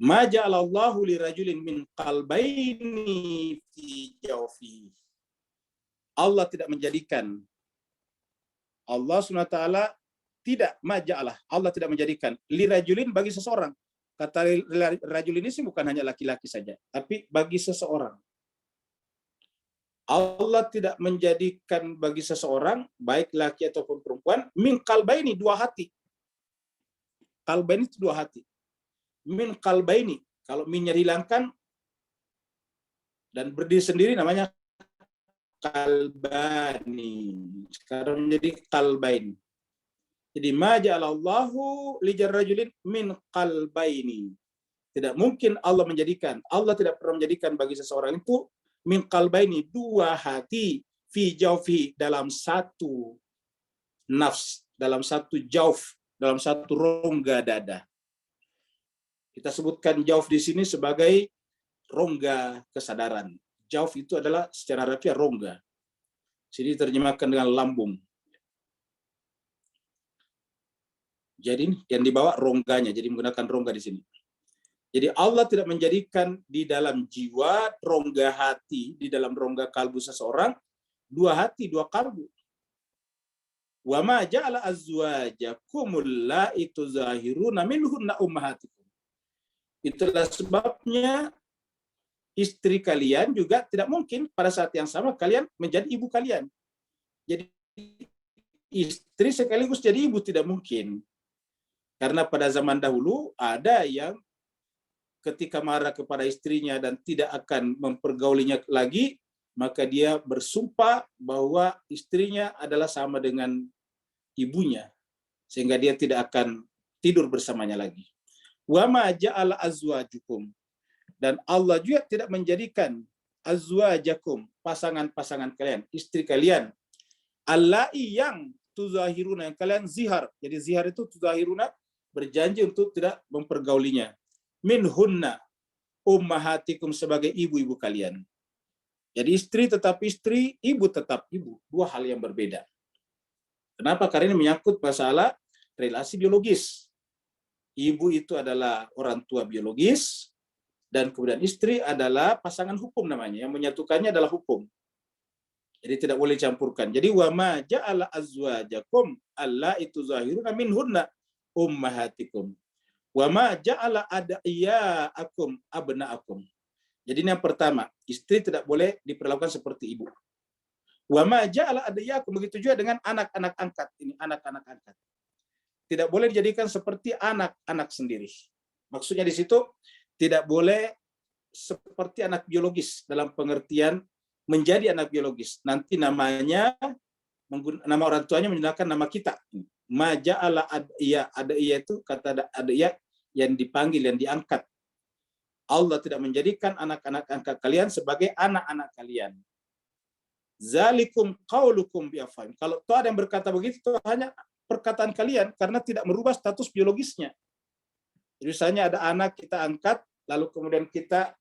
Ma ja'alallahu lirajulin min qalbaini fi jawfi. Allah tidak menjadikan, Allah SWT tidak maja'alah, Allah tidak menjadikan lirajulin bagi seseorang. Kata rajul ini sih bukan hanya laki-laki saja, tapi bagi seseorang. Allah tidak menjadikan bagi seseorang, baik laki ataupun perempuan, min qalbaini, dua hati. Qalbaini itu dua hati. Min qalbaini, kalau minnya dihilangkan dan berdiri sendiri namanya qalbani. Sekarang menjadi qalbaini. Jadi ma ja'alallahu li jarrajulin min qalbaini. Tidak mungkin Allah menjadikan, Allah tidak pernah menjadikan bagi seseorang itu min qalbaini, dua hati, fi jawfi, dalam satu nafs, dalam satu jauf, dalam satu rongga dada. Kita sebutkan jauf di sini sebagai rongga kesadaran. Jauf itu adalah secara harfiah rongga. Sini diterjemahkan dengan lambung. Jadi yang dibawa rongganya, jadi menggunakan rongga di sini. Jadi Allah tidak menjadikan di dalam jiwa rongga hati, di dalam rongga kalbu seseorang, dua hati, dua kalbu. Wa ma ja'ala azwajakumul la'i tuzahiruna minhunna ummahatikum. Itulah sebabnya istri kalian juga tidak mungkin pada saat yang sama kalian menjadi ibu kalian. Jadi istri sekaligus jadi ibu tidak mungkin. Karena pada zaman dahulu ada yang ketika marah kepada istrinya dan tidak akan mempergaulinya lagi, maka dia bersumpah bahwa istrinya adalah sama dengan ibunya, sehingga dia tidak akan tidur bersamanya lagi. Wa ma ja'ala azwajukum, dan Allah juga tidak menjadikan azwajakum, pasangan-pasangan kalian, istri kalian, allai yang tuzahiruna, yang kalian zihar. Jadi zihar itu tuzahiruna, berjanji untuk tidak mempergaulinya. Minhunna ummahatikum, sebagai ibu-ibu kalian. Jadi istri tetap istri, ibu tetap ibu. Dua hal yang berbeda. Kenapa? Karena ini menyangkut masalah relasi biologis. Ibu itu adalah orang tua biologis, dan kemudian istri adalah pasangan hukum namanya. Yang menyatukannya adalah hukum. Jadi tidak boleh campurkan. Jadi wa ma ja'ala azwajakum allai tuzahiruna minhunna ummahatikum. Wa ma ja'ala ad'iyaakum abna'akum. Jadi ini yang pertama, istri tidak boleh diperlakukan seperti ibu. Wa ma ja'ala ad'iyaakum, begitu juga dengan anak-anak angkat. Ini anak-anak angkat. Tidak boleh dijadikan seperti anak-anak sendiri. Maksudnya di situ tidak boleh seperti anak biologis dalam pengertian menjadi anak biologis. Nanti namanya, nama orang tuanya menggunakan nama kita. Ma ja'ala ad'iya, ad'iya itu kata ad'iya yang dipanggil, yang diangkat. Allah tidak menjadikan anak-anak angkat kalian sebagai anak-anak kalian. Zalikum qaulukum bi'afahim. Kalau tuh ada yang berkata begitu, itu hanya perkataan kalian karena tidak merubah status biologisnya. Jadi misalnya ada anak kita angkat, lalu kemudian kita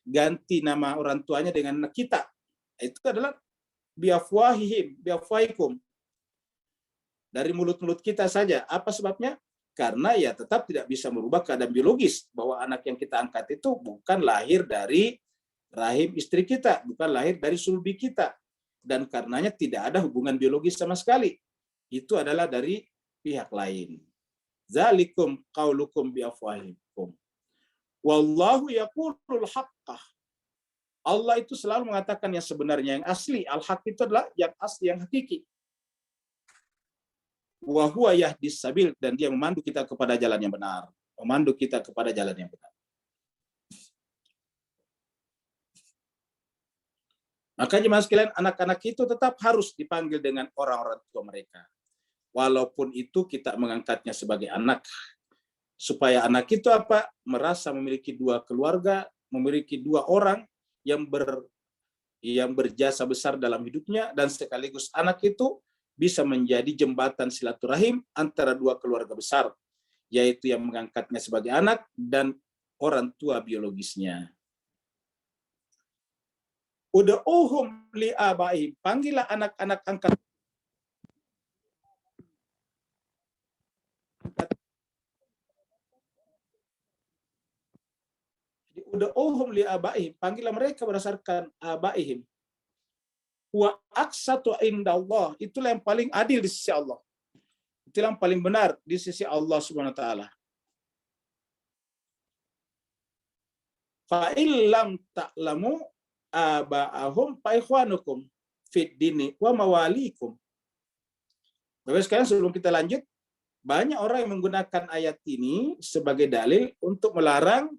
ganti nama orang tuanya dengan anak kita. Itu adalah bi'afwahihim, bi'afwahikum. Dari mulut-mulut kita saja. Apa sebabnya? Karena ya tetap tidak bisa merubah keadaan biologis, bahwa anak yang kita angkat itu bukan lahir dari rahim istri kita, bukan lahir dari sulbi kita, dan karenanya tidak ada hubungan biologis sama sekali. Itu adalah dari pihak lain. Zalikum qaulukum biafwahikum. Wallahu yaqulul haqqah. Allah itu selalu mengatakan yang sebenarnya, yang asli. Al-haq itu adalah yang asli, yang hakiki. Wa huwa yahdis sabil, dan dia memandu kita kepada jalan yang benar. Memandu kita kepada jalan yang benar. Maka jemaah sekalian, anak-anak itu tetap harus dipanggil dengan orang-orang tua mereka. Walaupun itu kita mengangkatnya sebagai anak. Supaya anak itu apa? Merasa memiliki dua keluarga, memiliki dua orang yang berjasa besar dalam hidupnya, dan sekaligus anak itu bisa menjadi jembatan silaturahim antara dua keluarga besar, yaitu yang mengangkatnya sebagai anak dan orang tua biologisnya. Ud'uhum li'abaihim, panggillah anak-anak angkat. Ud'uhum li'abaihim, panggillah mereka berdasarkan abaihim. Wa aqsatu indallah, itulah yang paling adil di sisi Allah. Itulah yang paling benar di sisi Allah Subhanahu wa taala. Fa illam ta'lamu, aba'ahum fa ikhwanukum fid dini wa mawalikum. Bapak sekarang sebelum kita lanjut, banyak orang yang menggunakan ayat ini sebagai dalil untuk melarang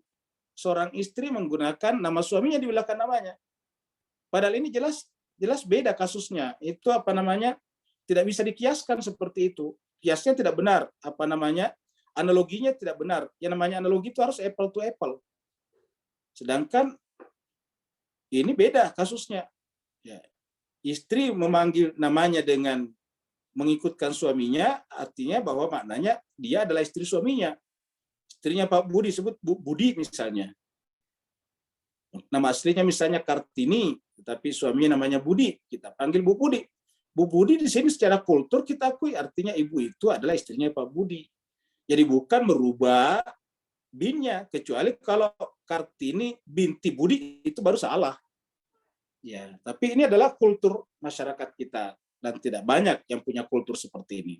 seorang istri menggunakan nama suaminya di belakang namanya. Padahal ini jelas beda kasusnya. Itu tidak bisa dikiaskan seperti itu. Kiasnya tidak benar. Analoginya tidak benar. Yang namanya analogi itu harus apple to apple. Sedangkan ini beda kasusnya. Ya. Istri memanggil namanya dengan mengikutkan suaminya, artinya bahwa maknanya dia adalah istri suaminya. Istrinya Pak Budi sebut Bu Budi misalnya. Nama aslinya misalnya Kartini, tetapi suaminya namanya Budi, kita panggil Bu Budi. Bu Budi di sini secara kultur kita akui artinya ibu itu adalah istrinya Pak Budi. Jadi bukan merubah binnya, kecuali kalau Kartini binti Budi itu baru salah. Ya, tapi ini adalah kultur masyarakat kita dan tidak banyak yang punya kultur seperti ini.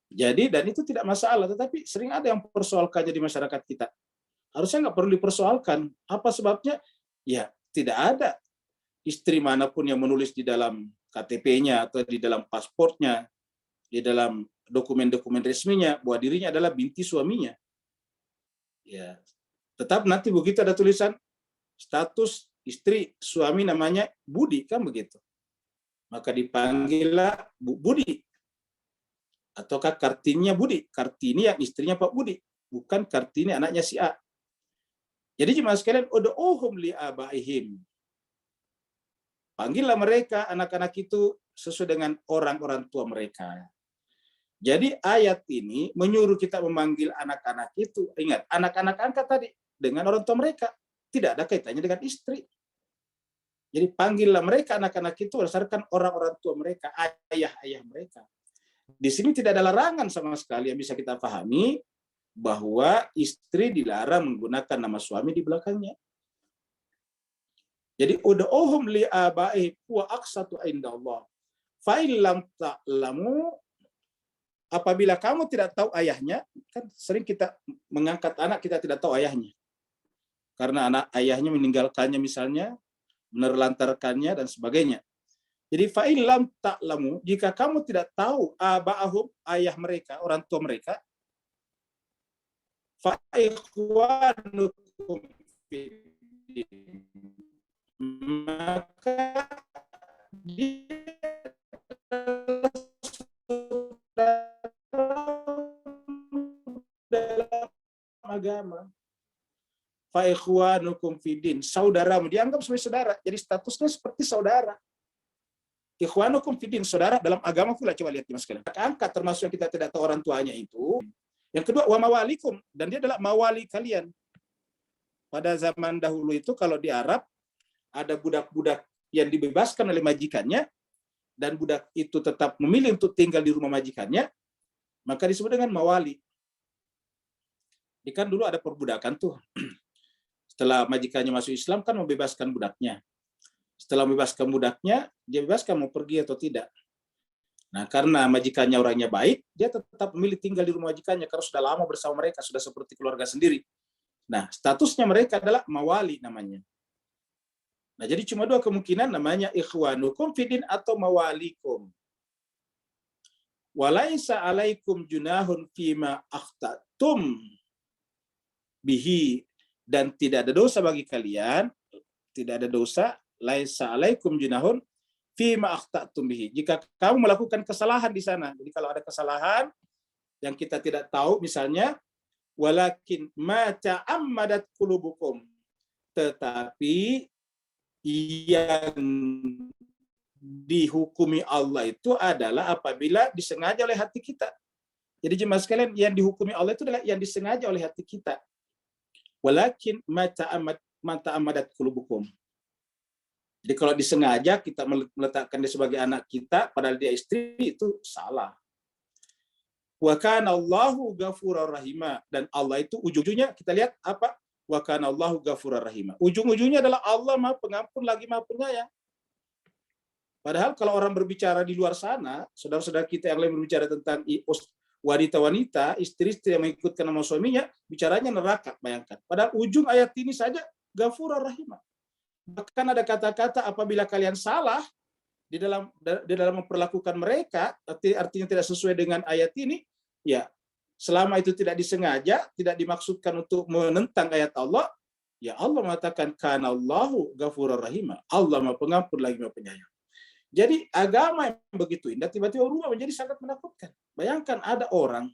Jadi, dan itu tidak masalah, tetapi sering ada yang mempersoalkannya di masyarakat kita. Harusnya nggak perlu dipersoalkan. Apa sebabnya? Ya, tidak ada istri manapun yang menulis di dalam KTP-nya atau di dalam pasportnya, di dalam dokumen-dokumen resminya, bahwa dirinya adalah binti suaminya. Ya, tetap nanti begitu ada tulisan status istri suami namanya Budi, kan begitu. Maka dipanggillah Bu Budi. Ataukah Kartininya Budi. Kartini yang istrinya Pak Budi. Bukan Kartini anaknya si A. Jadi jemaah sekalian, ud'uhum li abaihim. Panggillah mereka, anak-anak itu, sesuai dengan orang-orang tua mereka. Jadi ayat ini menyuruh kita memanggil anak-anak itu. Ingat, anak-anak angkat tadi dengan orang tua mereka. Tidak ada kaitannya dengan istri. Jadi panggillah mereka anak-anak itu berdasarkan orang-orang tua mereka, ayah-ayah mereka. Di sini tidak ada larangan sama sekali yang bisa kita pahami bahwa istri dilarang menggunakan nama suami di belakangnya. Jadi ud'uhum li abaihim wa aqsatu indallah. Fa in lam ta'lamu, apabila kamu tidak tahu ayahnya, kan sering kita mengangkat anak kita tidak tahu ayahnya. Karena anak ayahnya meninggalkannya misalnya, menerlantarkannya dan sebagainya. Jadi fa'in lam ta'lamu, jika kamu tidak tahu aba'ahum, ayah mereka, orang tua mereka, fa'ikhwanukum fiddin, maka dia dalam agama. Fa'ikhwanukum fiddin, saudaramu, dianggap sebagai saudara, jadi statusnya seperti saudara. Ikhwanukum fiddin, saudara dalam agama pula. Coba lihat mas sekalian. Angkat termasuk yang kita tidak tahu orang tuanya itu. Yang kedua, wa mawalikum, dan dia adalah mawali kalian. Pada zaman dahulu itu kalau di Arab ada budak-budak yang dibebaskan oleh majikannya dan budak itu tetap memilih untuk tinggal di rumah majikannya, maka disebut dengan mawali. Kan dulu ada perbudakan tuh. Setelah majikannya masuk Islam kan membebaskan budaknya. Setelah membebaskan budaknya, dia bebaskan mau pergi atau tidak. Nah, karena majikannya orangnya baik, dia tetap memilih tinggal di rumah majikannya karena sudah lama bersama mereka, sudah seperti keluarga sendiri. Nah, statusnya mereka adalah mawali namanya. Nah, jadi cuma dua kemungkinan namanya ikhwanukum fiddin atau mawalikum. Walaisa alaikum junahun fima akhtatum bihi, dan tidak ada dosa bagi kalian, tidak ada dosa, laisa alaikum junahun fima akhtatum bihi, jika kamu melakukan kesalahan di sana. Jadi kalau ada kesalahan yang kita tidak tahu misalnya, walakin ma ta'ammadat qulubukum, tetapi yang dihukumi Allah itu adalah apabila disengaja oleh hati kita. Jadi jemaah sekalian, yang dihukumi Allah itu adalah yang disengaja oleh hati kita. Walakin ma ta'ammadat qulubukum. Jadi kalau disengaja kita meletakkan dia sebagai anak kita, padahal dia istri, itu salah. Wa kana Allahu ghafurur rahima, dan Allah itu ujung-ujungnya kita lihat apa? Wa kana Allahu ghafurur rahima. Ujung-ujungnya adalah Allah Maha Pengampun lagi Maha Penyayang. Padahal kalau orang berbicara di luar sana, saudara-saudara kita yang lain berbicara tentang wanita-wanita, istri-istri yang mengikutkan nama suaminya, bicaranya neraka, bayangkan. Padahal ujung ayat ini saja ghafurur rahima. Bahkan ada kata-kata apabila kalian salah di dalam memperlakukan mereka, artinya tidak sesuai dengan ayat ini, ya selama itu tidak disengaja, tidak dimaksudkan untuk menentang ayat Allah, ya Allah mengatakan kanallahu ghafurur rahim. Allah Maha Pengampun lagi Maha Penyayang. Jadi agama yang begitu indah tiba-tiba berubah menjadi sangat menakutkan. Bayangkan ada orang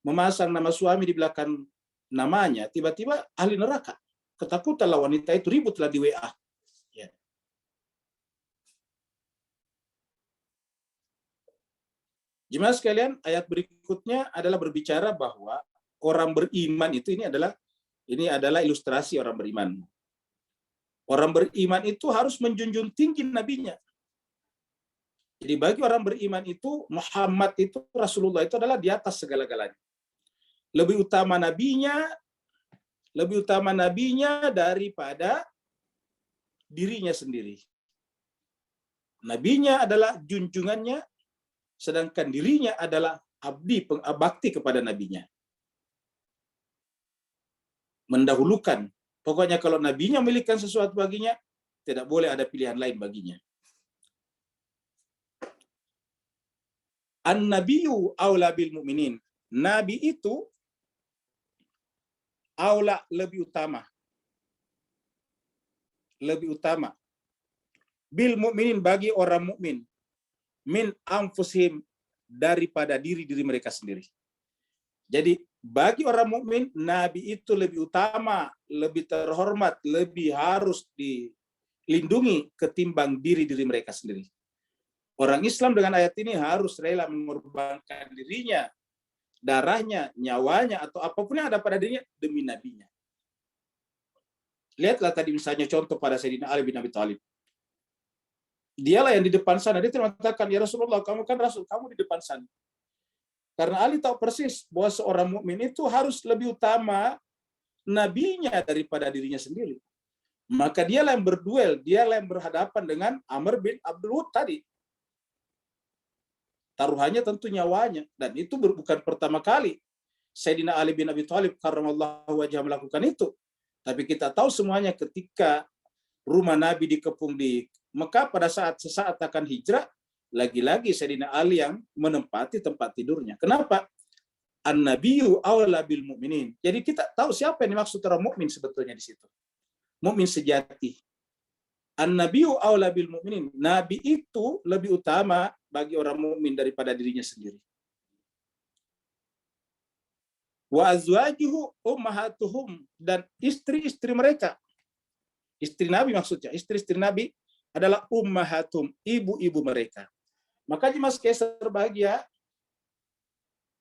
memasang nama suami di belakang namanya, tiba-tiba ahli neraka. Ketakutanlah wanita itu, ributlah di WA. Ya. Jemaah sekalian, ayat berikutnya adalah berbicara bahwa orang beriman itu ini adalah ilustrasi orang beriman. Orang beriman itu harus menjunjung tinggi nabinya. Jadi bagi orang beriman itu Muhammad itu Rasulullah itu adalah di atas segala-galanya. Lebih utama nabinya daripada dirinya sendiri. Nabinya adalah junjungannya, sedangkan dirinya adalah bakti kepada nabinya. Mendahulukan. Pokoknya kalau nabinya memiliki sesuatu baginya, tidak boleh ada pilihan lain baginya. An-nabiyyu aula bil mu'minin. Nabi itu aula lebih utama. Lebih utama. Bil mu'minin bagi orang mukmin. Min anfusihim daripada diri mereka sendiri. Jadi bagi orang mukmin nabi itu lebih utama, lebih terhormat, lebih harus dilindungi ketimbang diri mereka sendiri. Orang Islam dengan ayat ini harus rela mengorbankan dirinya, darahnya, nyawanya atau apapun yang ada pada dirinya demi nabinya. Lihatlah tadi misalnya contoh pada Sayyidina Ali bin Abi Thalib. Dialah yang di depan sana. Dia mengatakan, ya Rasulullah, kamu kan Rasul, kamu di depan sana. Karena Ali tahu persis bahwa seorang mukmin itu harus lebih utama nabinya daripada dirinya sendiri. Maka dialah yang berduel, dialah yang berhadapan dengan Amr bin Abdul Wud tadi. Taruhannya tentu nyawanya. Dan itu bukan pertama kali Sayyidina Ali bin Abi Thalib karramallahu wajhah melakukan itu. Tapi kita tahu semuanya ketika rumah Nabi dikepung di Mekah pada sesaat akan hijrah, lagi-lagi Sayyidina Ali yang menempati tempat tidurnya. Kenapa? An-nabiyyu aula bil mu'minin. Jadi kita tahu siapa yang dimaksud orang mukmin sebetulnya di situ. Mukmin sejati. An-nabiyyu aula bil mu'minin. Nabi itu lebih utama bagi orang mukmin daripada dirinya sendiri. Wa azwajuhu ummahatuhum, dan istri-istri mereka. Istri Nabi maksudnya, istri-istri Nabi adalah ummahatum, ibu-ibu mereka. Maka jemaah sekalian berbahagia,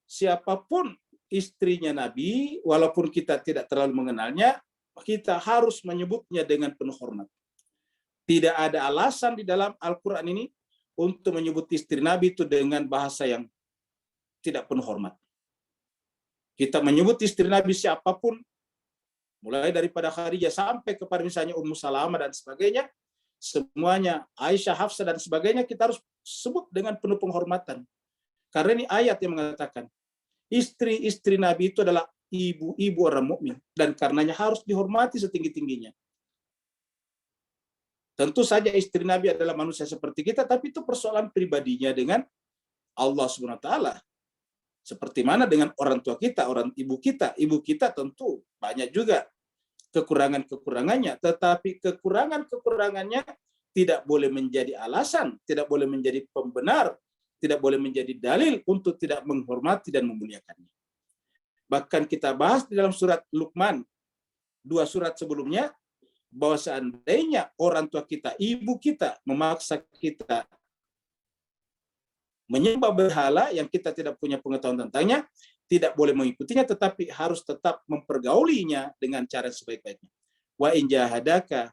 siapapun istrinya Nabi, walaupun kita tidak terlalu mengenalnya, kita harus menyebutnya dengan penuh hormat. Tidak ada alasan di dalam Al-Quran ini untuk menyebut istri Nabi itu dengan bahasa yang tidak penuh hormat. Kita menyebut istri Nabi siapapun, mulai daripada Khadijah sampai kepada misalnya Ummu Salamah dan sebagainya, semuanya, Aisyah, Hafsah dan sebagainya, kita harus sebut dengan penuh penghormatan. Karena ini ayat yang mengatakan, istri-istri Nabi itu adalah ibu-ibu orang mukmin, dan karenanya harus dihormati setinggi-tingginya. Tentu saja istri Nabi adalah manusia seperti kita, tapi itu persoalan pribadinya dengan Allah Subhanahu wa taala. Seperti mana dengan orang tua kita, orang ibu kita. Ibu kita tentu banyak juga kekurangan-kekurangannya, tetapi kekurangan-kekurangannya tidak boleh menjadi alasan, tidak boleh menjadi pembenar, tidak boleh menjadi dalil untuk tidak menghormati dan memuliakannya. Bahkan kita bahas di dalam surat Luqman, 2 surat sebelumnya, bahwa seandainya orang tua kita, ibu kita memaksa kita menyembah berhala yang kita tidak punya pengetahuan tentangnya, tidak boleh mengikutinya, tetapi harus tetap mempergaulinya dengan cara sebaik-baiknya. Wa in jahadaka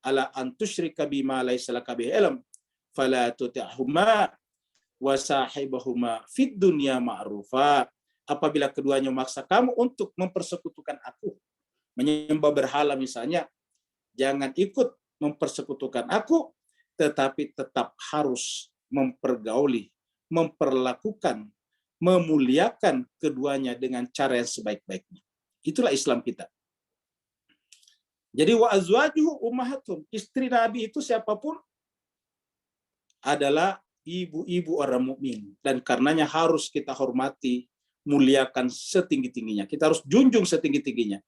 ala an tusyrika bima laysa laka bihi ilm fala tuti'huma wa sahibahuma fid dunya ma'rufa. Apabila keduanya memaksa kamu untuk mempersekutukan aku, menyembah berhala misalnya, jangan ikut mempersekutukan aku, tetapi tetap harus mempergauli, memperlakukan, memuliakan keduanya dengan cara yang sebaik-baiknya. Itulah Islam kita. Jadi wa azwajuhu ummahatum, istri Nabi itu siapapun adalah ibu-ibu orang mukmin, dan karenanya harus kita hormati, muliakan setinggi-tingginya. Kita harus junjung setinggi-tingginya.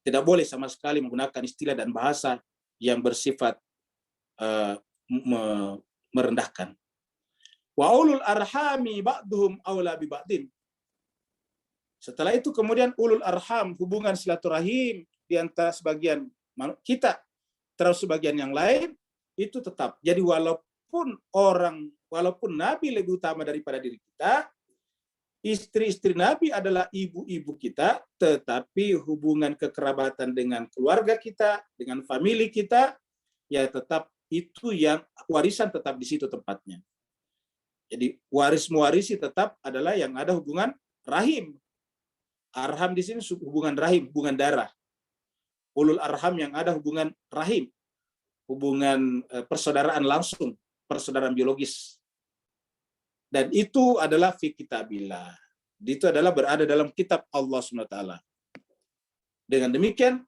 Tidak boleh sama sekali menggunakan istilah dan bahasa yang bersifat merendahkan. Wa ulul arhami ba'duhum aula bi ba'din. Setelah itu kemudian ulul arham, hubungan silaturahim di antara sebagian kita terhadap sebagian yang lain itu tetap. Jadi walaupun Nabi lebih utama daripada diri kita, istri-istri Nabi adalah ibu-ibu kita, tetapi hubungan kekerabatan dengan keluarga kita, dengan famili kita, ya tetap itu yang warisan tetap di situ tempatnya. Jadi waris-mewarisi tetap adalah yang ada hubungan rahim. Arham di sini hubungan rahim, hubungan darah. Ulul arham yang ada hubungan rahim, hubungan persaudaraan langsung, persaudaraan biologis. Dan itu adalah fi kitabillah. Itu adalah berada dalam kitab Allah SWT. Dengan demikian,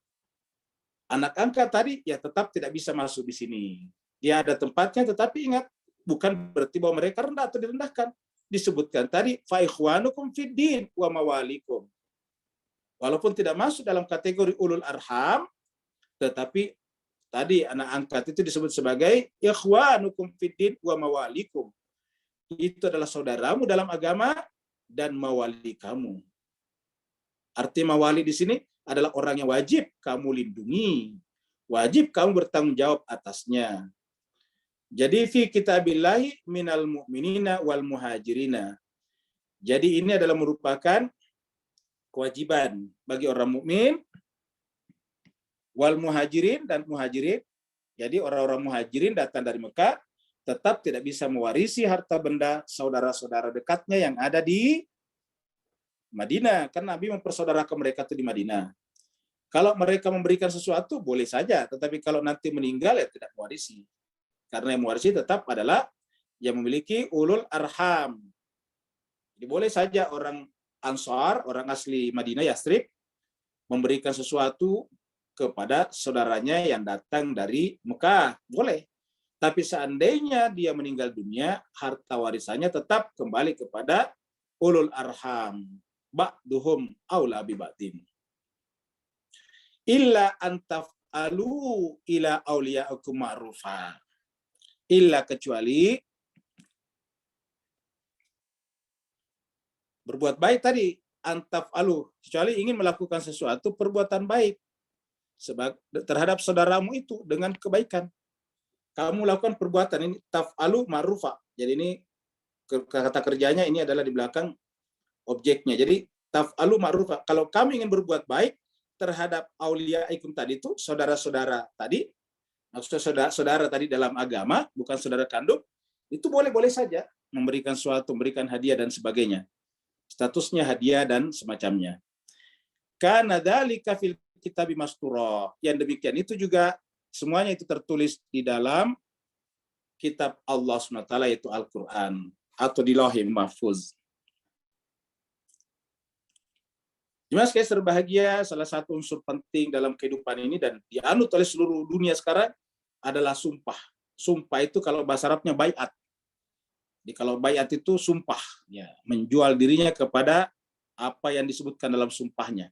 anak angkat tadi ya tetap tidak bisa masuk di sini. Dia ada tempatnya, tetapi ingat, bukan berarti bahwa mereka rendah atau direndahkan. Disebutkan tadi, fa ikhwanukum fid din wa mawalikum. Walaupun tidak masuk dalam kategori ulul arham, tetapi tadi anak angkat itu disebut sebagai ikhwanukum fid din wa mawalikum. Itu adalah saudaramu dalam agama dan mawali kamu. Arti mawali di sini adalah orang yang wajib kamu lindungi, wajib kamu bertanggung jawab atasnya. Jadi fi kitabillahi minal mu'minina wal muhajirina. Jadi ini adalah merupakan kewajiban bagi orang mukmin wal muhajirin dan muhajirin. Jadi orang-orang muhajirin datang dari Mekah tetap tidak bisa mewarisi harta benda saudara-saudara dekatnya yang ada di Madinah. Kan Nabi mempersaudarakan mereka itu di Madinah. Kalau mereka memberikan sesuatu boleh saja, tetapi kalau nanti meninggal ya tidak mewarisi. Karena yang mewarisi tetap adalah yang memiliki ulul arham. Jadi boleh saja orang Ansar, orang asli Madinah Yastrib, memberikan sesuatu kepada saudaranya yang datang dari Mekah. Boleh. Tapi seandainya dia meninggal dunia, harta warisannya tetap kembali kepada ulul arham. Ba'duhum aula bi ba'din. Illa antaf'alu ila awliya'akum ma'rufa. Illa kecuali berbuat baik tadi, antaf'alu, kecuali ingin melakukan sesuatu perbuatan baik terhadap saudaramu itu dengan kebaikan. Kamu lakukan perbuatan ini taf'alu ma'rufa. Jadi ini kata kerjanya ini adalah di belakang objeknya. Jadi taf'alu ma'rufa. Kalau kamu ingin berbuat baik terhadap auliyaikum tadi itu, saudara-saudara tadi, maksudnya saudara tadi dalam agama, bukan saudara kandung, itu boleh-boleh saja memberikan sesuatu, memberikan hadiah dan sebagainya. Statusnya hadiah dan semacamnya. Kana dzalika fil kitabi mastura. Yang demikian itu juga semuanya itu tertulis di dalam kitab Allah SWT, yaitu Al-Quran, atau di Lauhul Mahfuz. Jemaah sekalian berbahagia, salah satu unsur penting dalam kehidupan ini dan dianut oleh seluruh dunia sekarang adalah sumpah. Sumpah itu kalau bahasa Arabnya baiat. Jadi kalau baiat itu sumpah, ya, menjual dirinya kepada apa yang disebutkan dalam sumpahnya.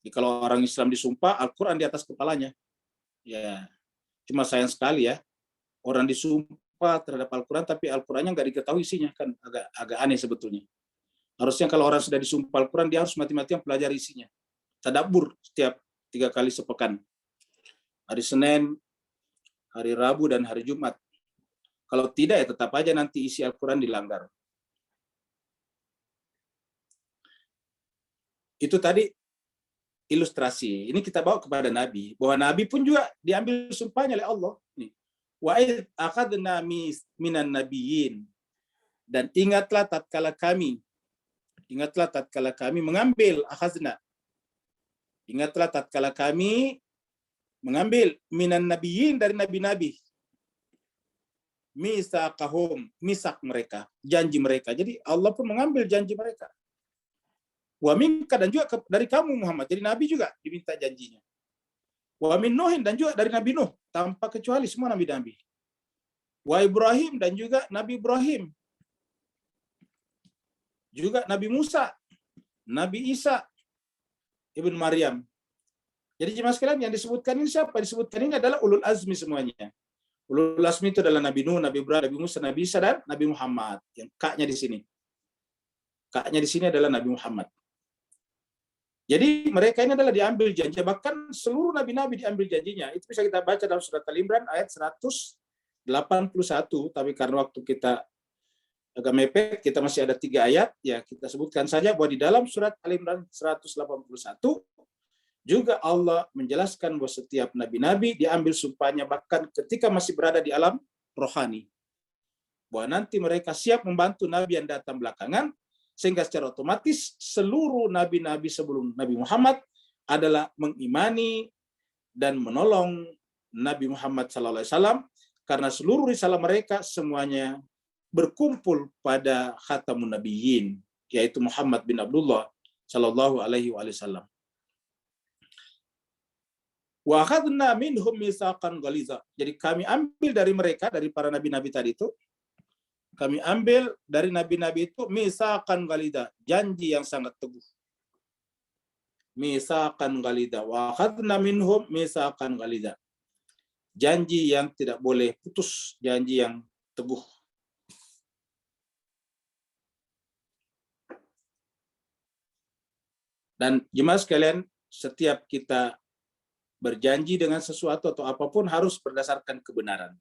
Jadi kalau orang Islam disumpah, Al-Quran di atas kepalanya. Ya, cuma sayang sekali ya, orang disumpah terhadap Al-Quran, tapi Al-Qurannya nggak diketahui isinya, kan agak aneh sebetulnya. Harusnya kalau orang sudah disumpah Al-Quran, dia harus mati-matian pelajari isinya. Tadabbur setiap 3 kali sepekan. Hari Senin, hari Rabu, dan hari Jumat. Kalau tidak, ya tetap aja nanti isi Al-Quran dilanggar. Itu tadi ilustrasi. Ini kita bawa kepada Nabi. Bahwa Nabi pun juga diambil sumpahnya oleh Allah. Wa id akhadna minan nabiyyin. Dan ingatlah tatkala kami mengambil akhazna. Ingatlah tatkala kami mengambil minan nabiyyin dari nabi-nabi. Misaqahum, misak mereka, janji mereka. Jadi Allah pun mengambil janji mereka. Wa minka, dan juga dari kamu Muhammad. Jadi Nabi juga diminta janjinya. Wa min Nuhin, dan juga dari Nabi Nuh, tanpa kecuali semua nabi-nabi. Wa Ibrahim, dan juga Nabi Ibrahim. Juga Nabi Musa, Nabi Isa, Ibn Maryam. Jadi jemaah sekalian, yang disebutkan ini siapa? Disebutkan ini adalah ulul azmi semuanya. Ulul azmi itu adalah Nabi Nuh, Nabi Ibrahim, Nabi Musa, Nabi Isa, dan Nabi Muhammad. Yang kaknya di sini. Kaknya di sini adalah Nabi Muhammad. Jadi mereka ini adalah diambil janji. Bahkan seluruh nabi-nabi diambil janjinya. Itu bisa kita baca dalam surat Al-Imran ayat 181. Tapi karena waktu kita agak mepet, kita masih ada 3 ayat. Ya, kita sebutkan saja bahwa di dalam surat Al-Imran 181 juga Allah menjelaskan bahwa setiap nabi-nabi diambil sumpahnya bahkan ketika masih berada di alam rohani. Bahwa nanti mereka siap membantu nabi yang datang belakangan, sehingga secara otomatis seluruh nabi-nabi sebelum Nabi Muhammad adalah mengimani dan menolong Nabi Muhammad SAW, karena seluruh risalah mereka semuanya berkumpul pada khatamun nabiyyin, yaitu Muhammad bin Abdullah sallallahu alaihi wasallam. Wa akhadna minhum mitsaqan ghaliza. Jadi kami ambil dari mereka, dari para nabi-nabi tadi itu, kami ambil dari nabi-nabi itu mitsaqan ghalidha, janji yang sangat teguh. Mitsaqan ghalidha wa akhadna minhum mitsaqan ghalidha. Janji yang tidak boleh putus, janji yang teguh. Dan jemaah sekalian, setiap kita berjanji dengan sesuatu atau apapun harus berdasarkan kebenaran.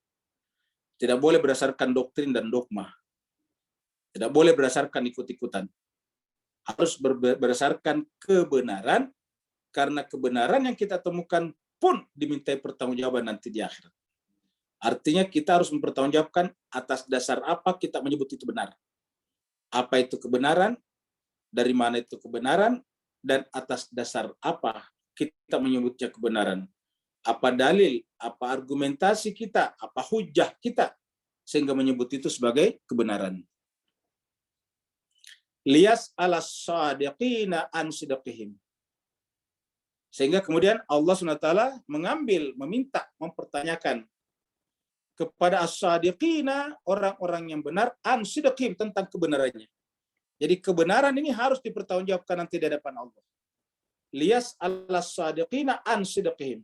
Tidak boleh berdasarkan doktrin dan dogma. Tidak boleh berdasarkan ikut-ikutan. Harus berdasarkan kebenaran, karena kebenaran yang kita temukan pun dimintai pertanggungjawaban nanti di akhirat. Artinya kita harus mempertanggungjawabkan atas dasar apa kita menyebut itu benar. Apa itu kebenaran, dari mana itu kebenaran, dan atas dasar apa kita menyebutnya kebenaran. Apa dalil, apa argumentasi kita, apa hujah kita, sehingga menyebut itu sebagai kebenaran. Liyas ala sadiqina an sidqihim. Sehingga kemudian Allah SWT mengambil, meminta, mempertanyakan kepada as-sadiqina, orang-orang yang benar, an sidqihim, tentang kebenarannya. Jadi kebenaran ini harus dipertanggungjawabkan nanti di hadapan Allah. Liyas ala sadiqina an sidqihim.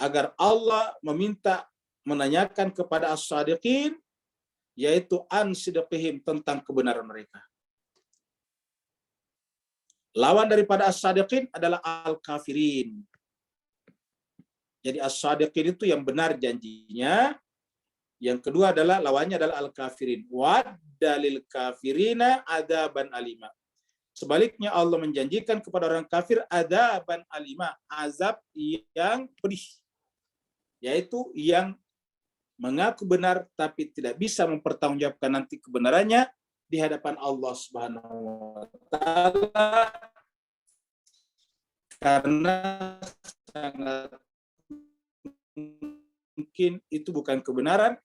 Agar Allah meminta, menanyakan kepada as-sadiqin, yaitu an sidqihim, tentang kebenaran mereka. Lawan daripada as-sadiqin adalah al-kafirin. Jadi as-sadiqin itu yang benar janjinya. Yang kedua adalah lawannya adalah al-kafirin. Waddalil kafirina adaban alima. Sebaliknya Allah menjanjikan kepada orang kafir adaban alima, azab yang pedih. Yaitu yang mengaku benar tapi tidak bisa mempertanggungjawabkan nanti kebenarannya di hadapan Allah Subhanahu wa taala, karena sangat mungkin itu bukan kebenaran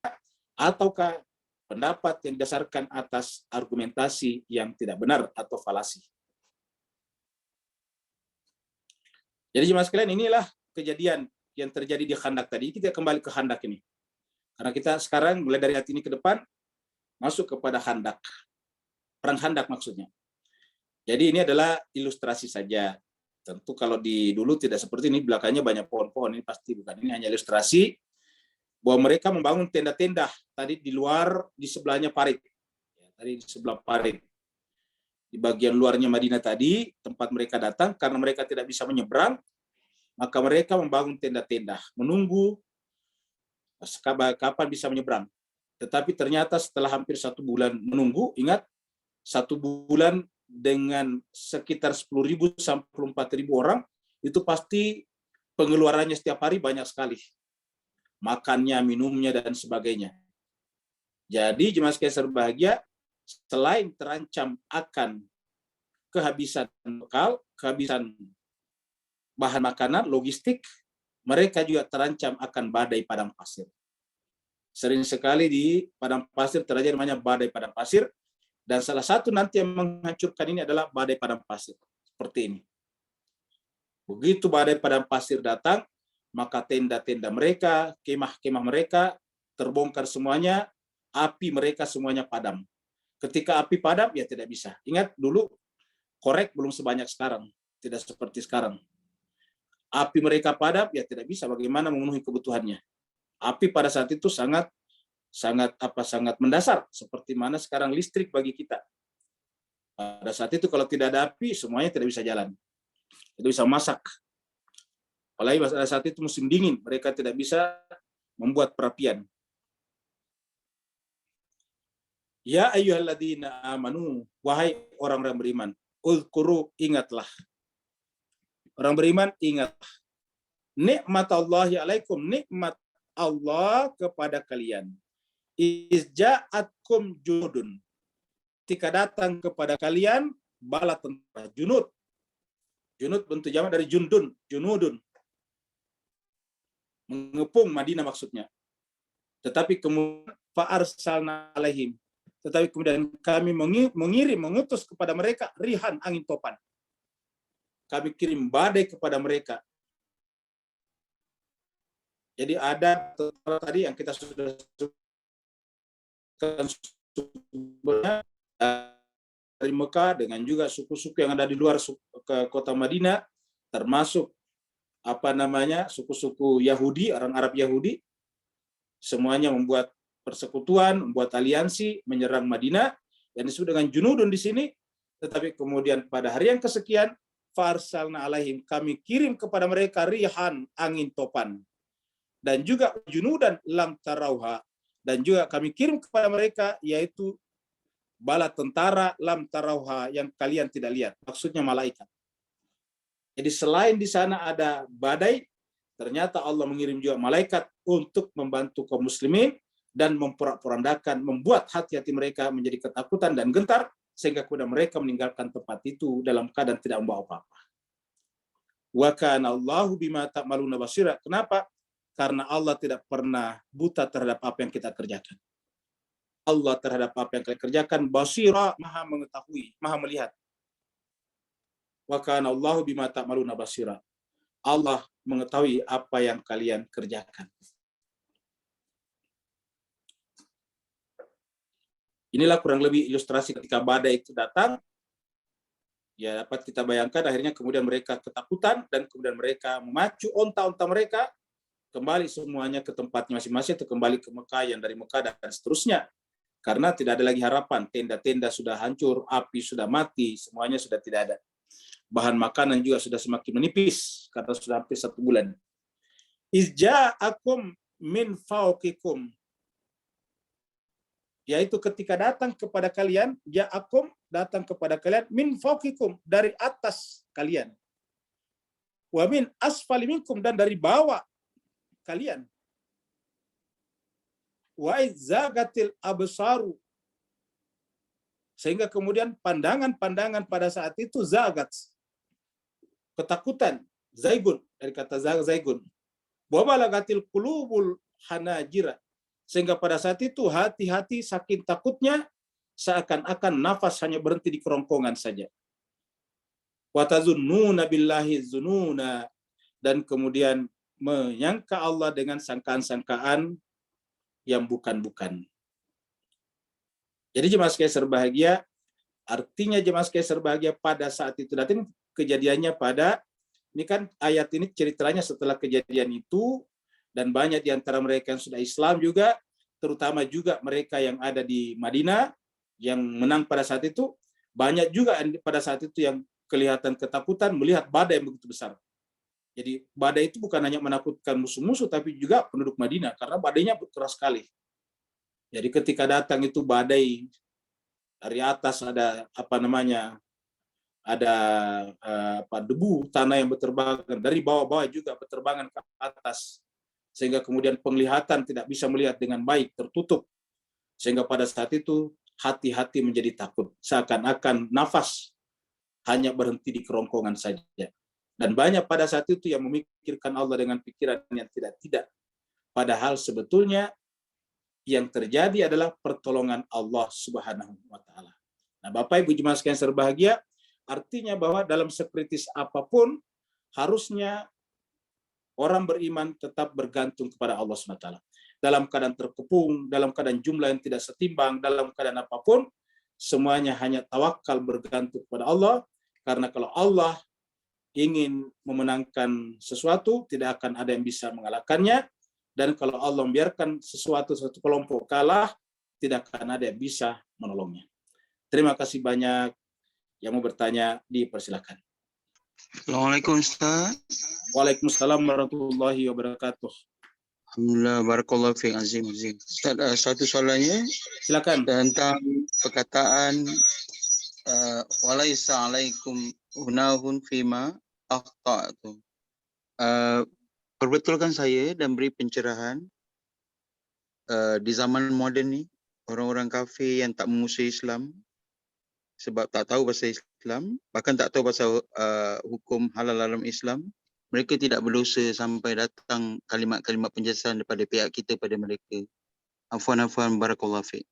ataukah pendapat yang didasarkan atas argumentasi yang tidak benar atau falasi. Jadi jemaah sekalian, inilah kejadian yang terjadi di Khandak tadi. Kita kembali ke Khandak ini. Karena kita sekarang mulai dari hari ini ke depan masuk kepada Khandak. Perang Khandak maksudnya. Jadi ini adalah ilustrasi saja. Tentu kalau di dulu tidak seperti ini, belakangnya banyak pohon-pohon, ini pasti bukan. Ini hanya ilustrasi bahwa mereka membangun tenda-tenda tadi di luar, di sebelahnya parit. Ya, tadi di sebelah parit. Di bagian luarnya Madinah tadi, tempat mereka datang, karena mereka tidak bisa menyeberang, maka mereka membangun tenda-tenda, menunggu kapan bisa menyeberang. Tetapi ternyata setelah hampir 1 bulan menunggu, ingat, 1 bulan dengan sekitar 10.000 sampai 4.000 orang, itu pasti pengeluarannya setiap hari banyak sekali. Makannya, minumnya, dan sebagainya. Jadi jemaah sekalian berbahagia, selain terancam akan kehabisan bekal, kehabisan bahan makanan, logistik, mereka juga terancam akan badai padang pasir. Sering sekali di padang pasir terjadi namanya badai padang pasir, dan salah satu nanti yang menghancurkan ini adalah badai padang pasir. Seperti ini. Begitu badai padang pasir datang, maka tenda-tenda mereka, kemah-kemah mereka terbongkar semuanya, api mereka semuanya padam. Ketika api padam, ya tidak bisa. Ingat dulu, korek belum sebanyak sekarang, tidak seperti sekarang. Api mereka padam, ya tidak bisa bagaimana memenuhi kebutuhannya. Api pada saat itu sangat mendasar, seperti mana sekarang listrik bagi kita. Pada saat itu kalau tidak ada api, semuanya tidak bisa jalan. Tidak bisa masak. Apalagi pada saat itu musim dingin, mereka tidak bisa membuat perapian. Ya ayyuhalladzina amanu, wahai orang-orang beriman, uzkuru, ingatlah. Orang beriman, ingatlah. Nikmatallahi alaikum, nikmat Allah kepada kalian. Izja'atkum junudun. Ketika datang kepada kalian bala tentara, junud. Junud bentuk jamak dari jundun, junudun. Mengepung Madinah maksudnya. Tetapi kemudian fa'arsalna alaihim. Tetapi kemudian kami mengutus kepada mereka rihan, angin topan. Kami kirim badai kepada mereka. Jadi ada tadi yang kita sudah sebutkan sebelumnya dari Mekah dengan juga suku-suku yang ada di luar ke kota Madinah, termasuk suku-suku Yahudi, orang Arab Yahudi, semuanya membuat persekutuan, membuat aliansi menyerang Madinah yang disebut dengan junudun di sini. Tetapi kemudian pada hari yang kesekian, farsalna alaihim, kami kirim kepada mereka rihan, angin topan, dan juga junudan lam tarauha, dan juga kami kirim kepada mereka yaitu bala tentara lam tarauha, yang kalian tidak lihat, maksudnya malaikat. Jadi selain di sana ada badai, ternyata Allah mengirim juga malaikat untuk membantu kaum muslimin dan memporak-porandakan, membuat hati-hati mereka menjadi ketakutan dan gentar, sehingga kemudian mereka meninggalkan tempat itu dalam keadaan tidak membawa apa-apa. Wa kana Allahu bima ta'maluna basira. Kenapa? Karena Allah tidak pernah buta terhadap apa yang kita kerjakan. Allah terhadap apa yang kalian kerjakan basira, maha mengetahui, maha melihat. Wa kana Allahu bima ta'maluna basira. Allah mengetahui apa yang kalian kerjakan. Inilah kurang lebih ilustrasi ketika badai itu datang. Ya, dapat kita bayangkan akhirnya kemudian mereka ketakutan dan kemudian mereka memacu onta-onta mereka kembali semuanya ke tempatnya masing-masing, atau kembali ke Mekah, yang dari Mekah dan seterusnya. Karena tidak ada lagi harapan, tenda-tenda sudah hancur, api sudah mati, semuanya sudah tidak ada. Bahan makanan juga sudah semakin menipis karena sudah hampir 1 bulan. Izja'akum min fawqikum, yaitu ketika datang kepada kalian, ja'akum, datang kepada kalian, min fawqikum, dari atas kalian, wa min asfali minkum, dan dari bawah kalian, wa izzagatil absaru, sehingga kemudian pandangan-pandangan pada saat itu zagat, ketakutan, zaigun, dari kata zaigun, wa balagatil qulubul hanajira, sehingga pada saat itu hati-hati saking takutnya seakan-akan nafas hanya berhenti di kerongkongan saja. Wa tazunnuna billahi zununa, dan kemudian menyangka Allah dengan sangkaan-sangkaan yang bukan-bukan. Jadi jemaah sekalian berbahagia, artinya jemaah sekalian berbahagia pada saat itu datang kejadiannya pada, ini kan ayat ini ceritanya setelah kejadian itu, dan banyak di antara mereka yang sudah Islam juga, terutama juga mereka yang ada di Madinah, yang menang pada saat itu, banyak juga pada saat itu yang kelihatan ketakutan melihat badai yang begitu besar. Jadi badai itu bukan hanya menakutkan musuh-musuh, tapi juga penduduk Madinah, karena badainya keras sekali. Jadi ketika datang itu badai, dari atas ada debu tanah yang berterbangan, dari bawah-bawah juga berterbangan ke atas, sehingga kemudian penglihatan tidak bisa melihat dengan baik, tertutup, sehingga pada saat itu hati-hati menjadi takut, seakan-akan nafas hanya berhenti di kerongkongan saja. Dan banyak pada saat itu yang memikirkan Allah dengan pikiran yang tidak-tidak. Padahal sebetulnya yang terjadi adalah pertolongan Allah Subhanahu wa Ta'ala. Nah, Bapak Ibu jemaah sekalian berbahagia, artinya bahwa dalam sekritis apapun, harusnya orang beriman tetap bergantung kepada Allah SWT. Dalam keadaan terkepung, dalam keadaan jumlah yang tidak setimbang, dalam keadaan apapun, semuanya hanya tawakal bergantung kepada Allah. Karena kalau Allah ingin memenangkan sesuatu, tidak akan ada yang bisa mengalahkannya. Dan kalau Allah membiarkan satu kelompok kalah, tidak akan ada yang bisa menolongnya. Terima kasih banyak. Yang mau bertanya, dipersilakan. Assalamualaikum Ustaz. Waalaikumsalam warahmatullahi wabarakatuh. Alhamdulillah, barakallahu fiik, azim. Ustaz, satu soalannya Silakan. tentang perkataan walaisa alaikum hunahun fima akhta'tum. Perbetulkan saya dan beri pencerahan di zaman moden ni, orang-orang kafir yang tak memusuhi Islam sebab tak tahu bahasa Islam, bahkan tak tahu pasal hukum halal dalam Islam, mereka tidak berdosa sampai datang kalimat-kalimat penjelasan daripada pihak kita pada mereka. Afwan barakallahu fiik.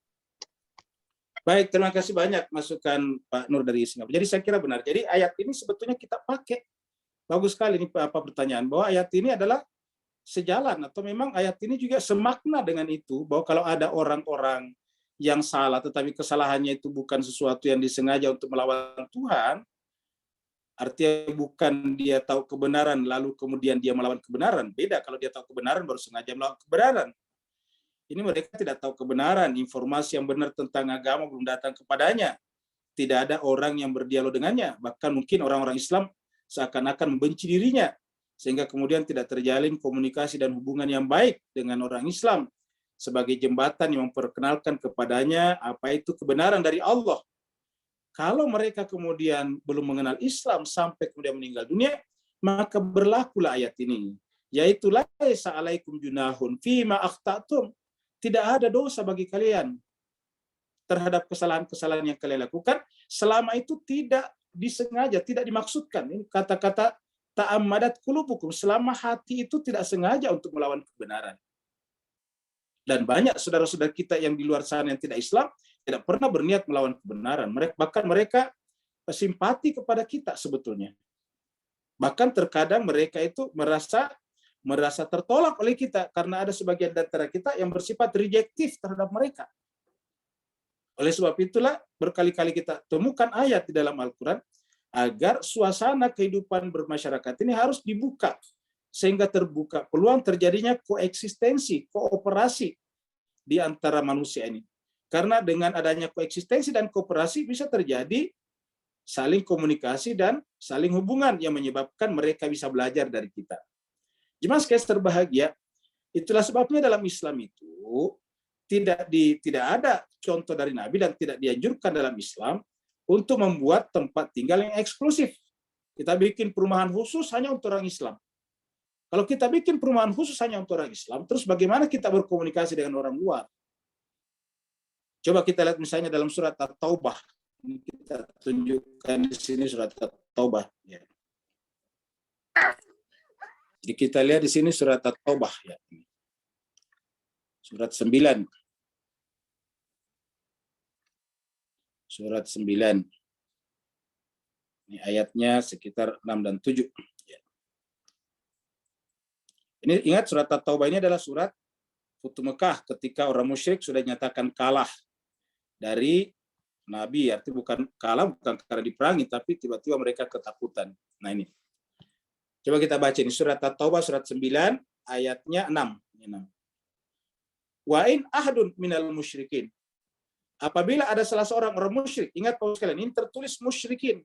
Baik, terima kasih banyak masukan Pak Nur dari Singapura. Jadi saya kira benar. Jadi ayat ini sebetulnya kita pakai. Bagus sekali ini apa pertanyaan, bahwa ayat ini adalah sejalan atau memang ayat ini juga semakna dengan itu, bahwa kalau ada orang-orang yang salah tetapi kesalahannya itu bukan sesuatu yang disengaja untuk melawan Tuhan, artinya bukan dia tahu kebenaran lalu kemudian dia melawan kebenaran. Beda kalau dia tahu kebenaran baru sengaja melawan kebenaran. Ini mereka tidak tahu kebenaran, informasi yang benar tentang agama belum datang kepadanya. Tidak ada orang yang berdialog dengannya. Bahkan mungkin orang-orang Islam seakan-akan membenci dirinya, sehingga kemudian tidak terjalin komunikasi dan hubungan yang baik dengan orang Islam sebagai jembatan yang memperkenalkan kepadanya apa itu kebenaran dari Allah. Kalau mereka kemudian belum mengenal Islam sampai kemudian meninggal dunia, maka berlakulah ayat ini, yaitu laisa alaikum junahun fima akhta'tum. Tidak ada dosa bagi kalian terhadap kesalahan-kesalahan yang kalian lakukan selama itu tidak disengaja, tidak dimaksudkan. Ini kata-kata ta'ammadat qulubukum, selama hati itu tidak sengaja untuk melawan kebenaran. Dan banyak saudara-saudara kita yang di luar sana yang tidak Islam tidak pernah berniat melawan kebenaran. Bahkan mereka simpati kepada kita sebetulnya. Bahkan terkadang mereka itu merasa tertolak oleh kita karena ada sebagian dari antara kita yang bersifat rejektif terhadap mereka. Oleh sebab itulah berkali-kali kita temukan ayat di dalam Al-Quran agar suasana kehidupan bermasyarakat ini harus dibuka, sehingga terbuka peluang terjadinya koeksistensi, kooperasi di antara manusia ini. Karena dengan adanya koeksistensi dan kooperasi bisa terjadi saling komunikasi dan saling hubungan yang menyebabkan mereka bisa belajar dari kita. Jemaah sekalian terbahagia, itulah sebabnya dalam Islam itu tidak ada contoh dari Nabi dan tidak dianjurkan dalam Islam untuk membuat tempat tinggal yang eksklusif. Kita bikin perumahan khusus hanya untuk orang Islam. Kalau kita bikin perumahan khusus hanya untuk orang Islam, terus bagaimana kita berkomunikasi dengan orang luar? Coba kita lihat misalnya dalam surat At-Taubah. Ini kita tunjukkan di sini surat At-Taubah. Ya. Jadi kita lihat di sini surat At-Taubah. Ya. Surat 9. Surat 9. Ini ayatnya sekitar 6 dan 7. Ini ingat surat At-Taubah ini adalah surat Futuh Mekah ketika orang musyrik sudah dinyatakan kalah dari Nabi. Artinya bukan kalah bukan karena diperangi, tapi tiba-tiba mereka ketakutan. Nah ini. Coba kita baca ini surat At-Taubah surat 9 ayatnya 6. Wa in ahadun minal musyrikin. Apabila ada salah seorang orang musyrik, ingat Bapak sekalian, ini tertulis musyrikin.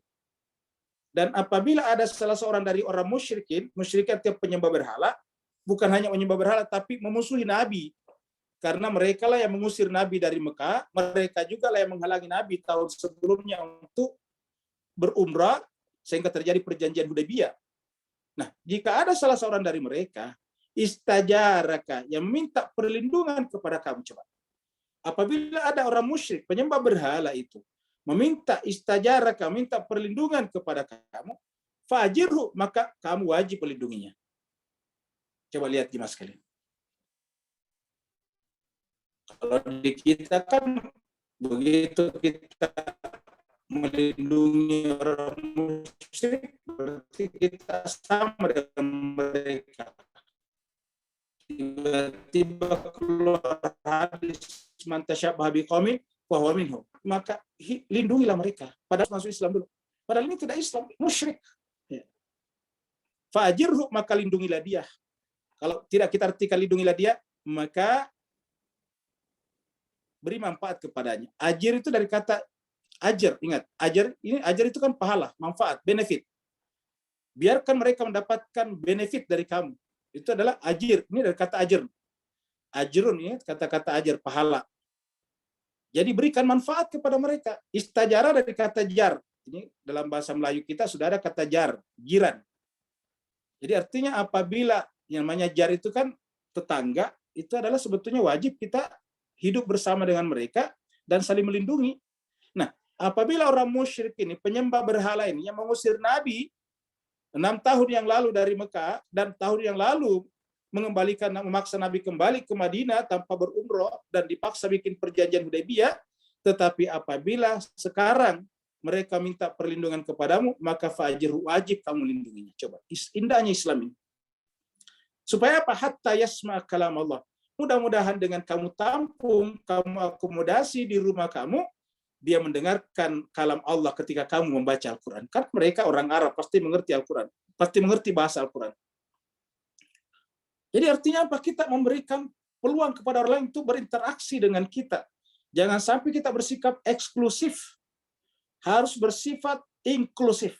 Dan apabila ada salah seorang dari orang musyrikin, musyrikin artinya penyembah berhala, bukan hanya menyembah berhala, tapi memusuhi Nabi. Karena mereka lah yang mengusir Nabi dari Mekah, mereka juga lah yang menghalangi Nabi tahun sebelumnya untuk berumrah, sehingga terjadi perjanjian Hudaybiyah. Nah, jika ada salah seorang dari mereka, istajaraka, yang minta perlindungan kepada kamu, coba. Apabila ada orang musyrik, penyembah berhala itu, meminta istajaraka, minta perlindungan kepada kamu, fajirhu, maka kamu wajib melindunginya. Coba lihat Dimas sekalian. Kalau di kita kan begitu kita melindungi orang musyrik, berarti kita sama dengan mereka. Tiba-tiba keluar hadis man tasyabbaha biqaumin fa huwa minhum. Maka lindungilah mereka. Padahal masuk Islam dulu. Padahal ini tidak Islam, musyrik. Ya. Fa'ajirhu, maka lindungilah dia. Kalau tidak kita artikan lindungilah dia, maka beri manfaat kepadanya. Ajir itu dari kata ajar, ingat, ajar itu kan pahala, manfaat, benefit. Biarkan mereka mendapatkan benefit dari kamu. Itu adalah ajir. Ini dari kata ajar. Ajrun, ini kata-kata ajar, pahala. Jadi berikan manfaat kepada mereka. Istajara dari kata jar. Ini dalam bahasa Melayu kita sudah ada kata jar, jiran. Jadi artinya apabila yang namanya jar itu kan tetangga, itu adalah sebetulnya wajib kita hidup bersama dengan mereka dan saling melindungi. Nah, apabila orang musyrik ini, penyembah berhala ini yang mengusir Nabi 6 tahun yang lalu dari Mekah dan tahun yang lalu memaksa Nabi kembali ke Madinah tanpa berumrah dan dipaksa bikin perjanjian Hudaybiyah, tetapi apabila sekarang mereka minta perlindungan kepadamu, maka fa'ajirhu, wajib kamu lindunginya. Coba, indahnya Islam ini. Supaya apa? Hatta yasma' kalam Allah. Mudah-mudahan dengan kamu tampung, kamu akomodasi di rumah kamu, dia mendengarkan kalam Allah ketika kamu membaca Al-Quran. Karena mereka orang Arab, pasti mengerti Al-Quran. Pasti mengerti bahasa Al-Quran. Jadi artinya apa? Kita memberikan peluang kepada orang lain untuk berinteraksi dengan kita. Jangan sampai kita bersikap eksklusif. Harus bersifat inklusif.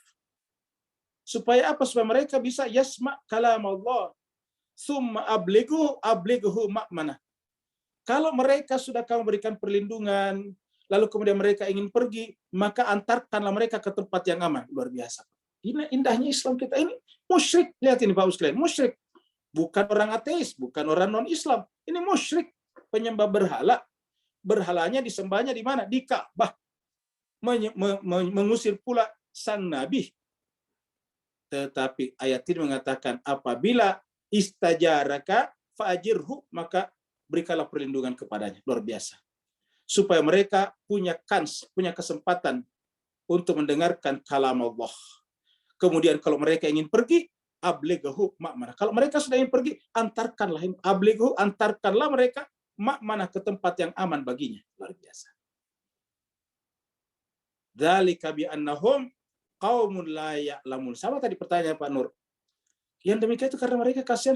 Supaya apa? Supaya mereka bisa yasma' kalam Allah. Summa ablighu ma'manah. Kalau mereka sudah kamu berikan perlindungan, lalu kemudian mereka ingin pergi, maka antarkanlah mereka ke tempat yang aman. Luar biasa. Ini indahnya Islam kita ini. Musyrik. Lihat ini Pak sekalian. Musyrik. Bukan orang ateis, bukan orang non-Islam. Ini musyrik. Penyembah berhala. Berhalanya disembahnya di mana? Di Ka'bah. Mengusir pula sang Nabi. Tetapi ayat ini mengatakan apabila istajaraka fa'ajirhu, maka berikanlah perlindungan kepadanya. Luar biasa. Supaya mereka punya kans, punya kesempatan untuk mendengarkan kalam Allah. Kemudian kalau mereka ingin pergi, ablighu ma'manah. Kalau mereka sudah ingin pergi, antarkanlah, ablighu, antarkanlah mereka ma'manah, ke tempat yang aman baginya. Luar biasa. Dzalika bi annahum qaumun la ya'lamun. Sama tadi pertanyaan Pak Nur. Yang demikian itu karena mereka kasihan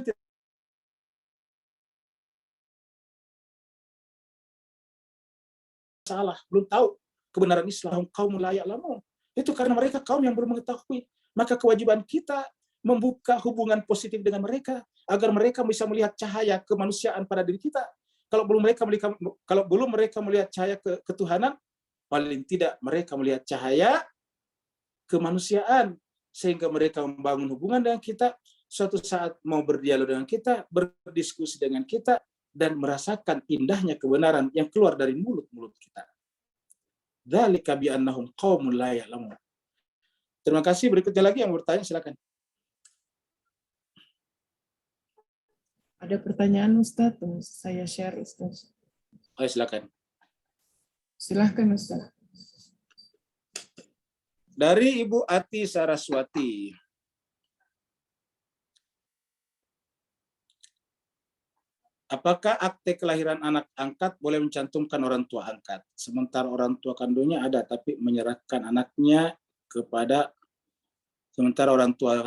salah, belum tahu kebenaran Islam. Kaum la ya'lamun. Itu karena mereka kaum yang belum mengetahui. Maka kewajiban kita membuka hubungan positif dengan mereka agar mereka bisa melihat cahaya kemanusiaan pada diri kita. Kalau belum mereka melihat cahaya ketuhanan, paling tidak mereka melihat cahaya kemanusiaan sehingga mereka membangun hubungan dengan kita, suatu saat mau berdialog dengan kita, berdiskusi dengan kita, dan merasakan indahnya kebenaran yang keluar dari mulut-mulut kita. Dzalika bi annahum qaumun la ya'lamun. Terima kasih. Berikutnya lagi yang bertanya, silakan. Ada pertanyaan Ustaz? Saya share Ustaz. Oh, silakan. Silahkan Ustaz. Dari Ibu Ati Saraswati. Apakah akte kelahiran anak angkat boleh mencantumkan orang tua angkat? Sementara orang tua kandungnya ada, tapi menyerahkan anaknya kepada orang tua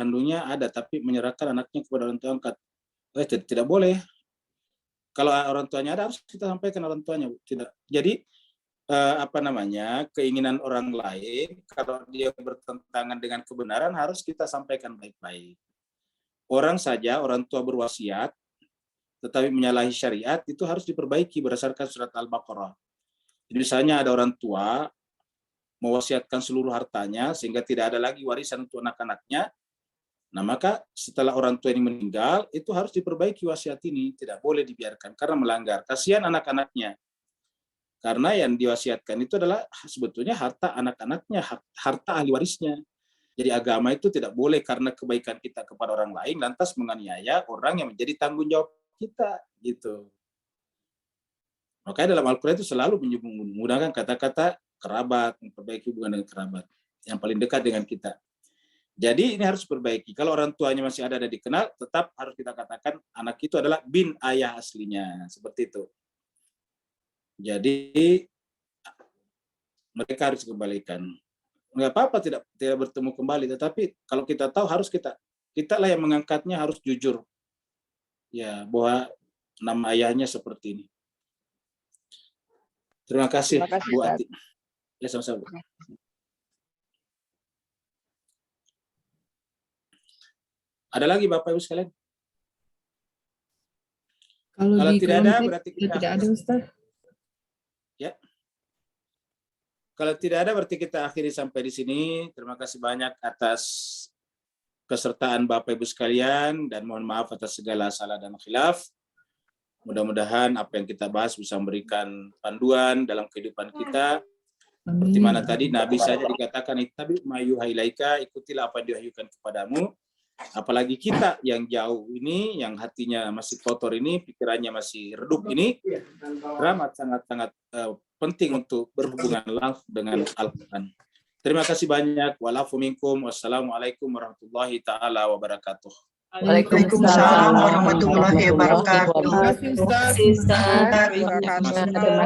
angkat. Tidak boleh. Kalau orang tuanya ada, harus kita sampaikan orang tuanya. Tidak. Jadi keinginan orang lain, kalau dia bertentangan dengan kebenaran, harus kita sampaikan baik-baik. Orang tua berwasiat, tetapi menyalahi syariat, itu harus diperbaiki berdasarkan surat Al-Baqarah. Jadi misalnya ada orang tua mewasiatkan seluruh hartanya sehingga tidak ada lagi warisan untuk anak-anaknya. Nah, maka setelah orang tua ini meninggal, itu harus diperbaiki wasiat ini. Tidak boleh dibiarkan karena melanggar. Kasihan anak-anaknya. Karena yang diwasiatkan itu adalah sebetulnya harta anak-anaknya, harta ahli warisnya. Jadi agama itu tidak boleh karena kebaikan kita kepada orang lain lantas menganiaya orang yang menjadi tanggung jawab kita, gitu. Makanya dalam Al-Quran itu selalu menggunakan kata-kata kerabat, memperbaiki hubungan dengan kerabat yang paling dekat dengan kita. Jadi ini harus diperbaiki. Kalau orang tuanya masih ada dan dikenal, tetap harus kita katakan anak itu adalah bin ayah aslinya, seperti itu. Jadi mereka harus dikembalikan. Nggak apa-apa tidak bertemu kembali, tetapi kalau kita tahu harus kita lah yang mengangkatnya, harus jujur. Ya, bahwa nama ayahnya seperti ini. Terima kasih, Bu Ati. Ya, sama-sama. Ada lagi Bapak Ibu sekalian? Kalau di tidak ada, kolom berarti kita tidak ada, Ustaz. Ya. Kalau tidak ada, berarti kita akhiri sampai di sini. Terima kasih banyak atas kesertaan Bapak Ibu sekalian, dan mohon maaf atas segala salah dan khilaf. Mudah-mudahan apa yang kita bahas bisa memberikan panduan dalam kehidupan kita. Seperti mana tadi Nabi saja dikatakan, ittabi ma yuha ilaika, ikutilah apa yang diwahyukan kepadamu. Apalagi kita yang jauh ini, yang hatinya masih kotor ini, pikirannya masih redup ini, amat sangat-sangat penting untuk berhubungan langsung dengan Al-Quran. Terima kasih banyak. Wa'alafu minkum. Wassalamualaikum warahmatullahi ta'ala wabarakatuh. Waalaikumsalam warahmatullahi wabarakatuh. Terima kasih, Ustaz. Terima kasih.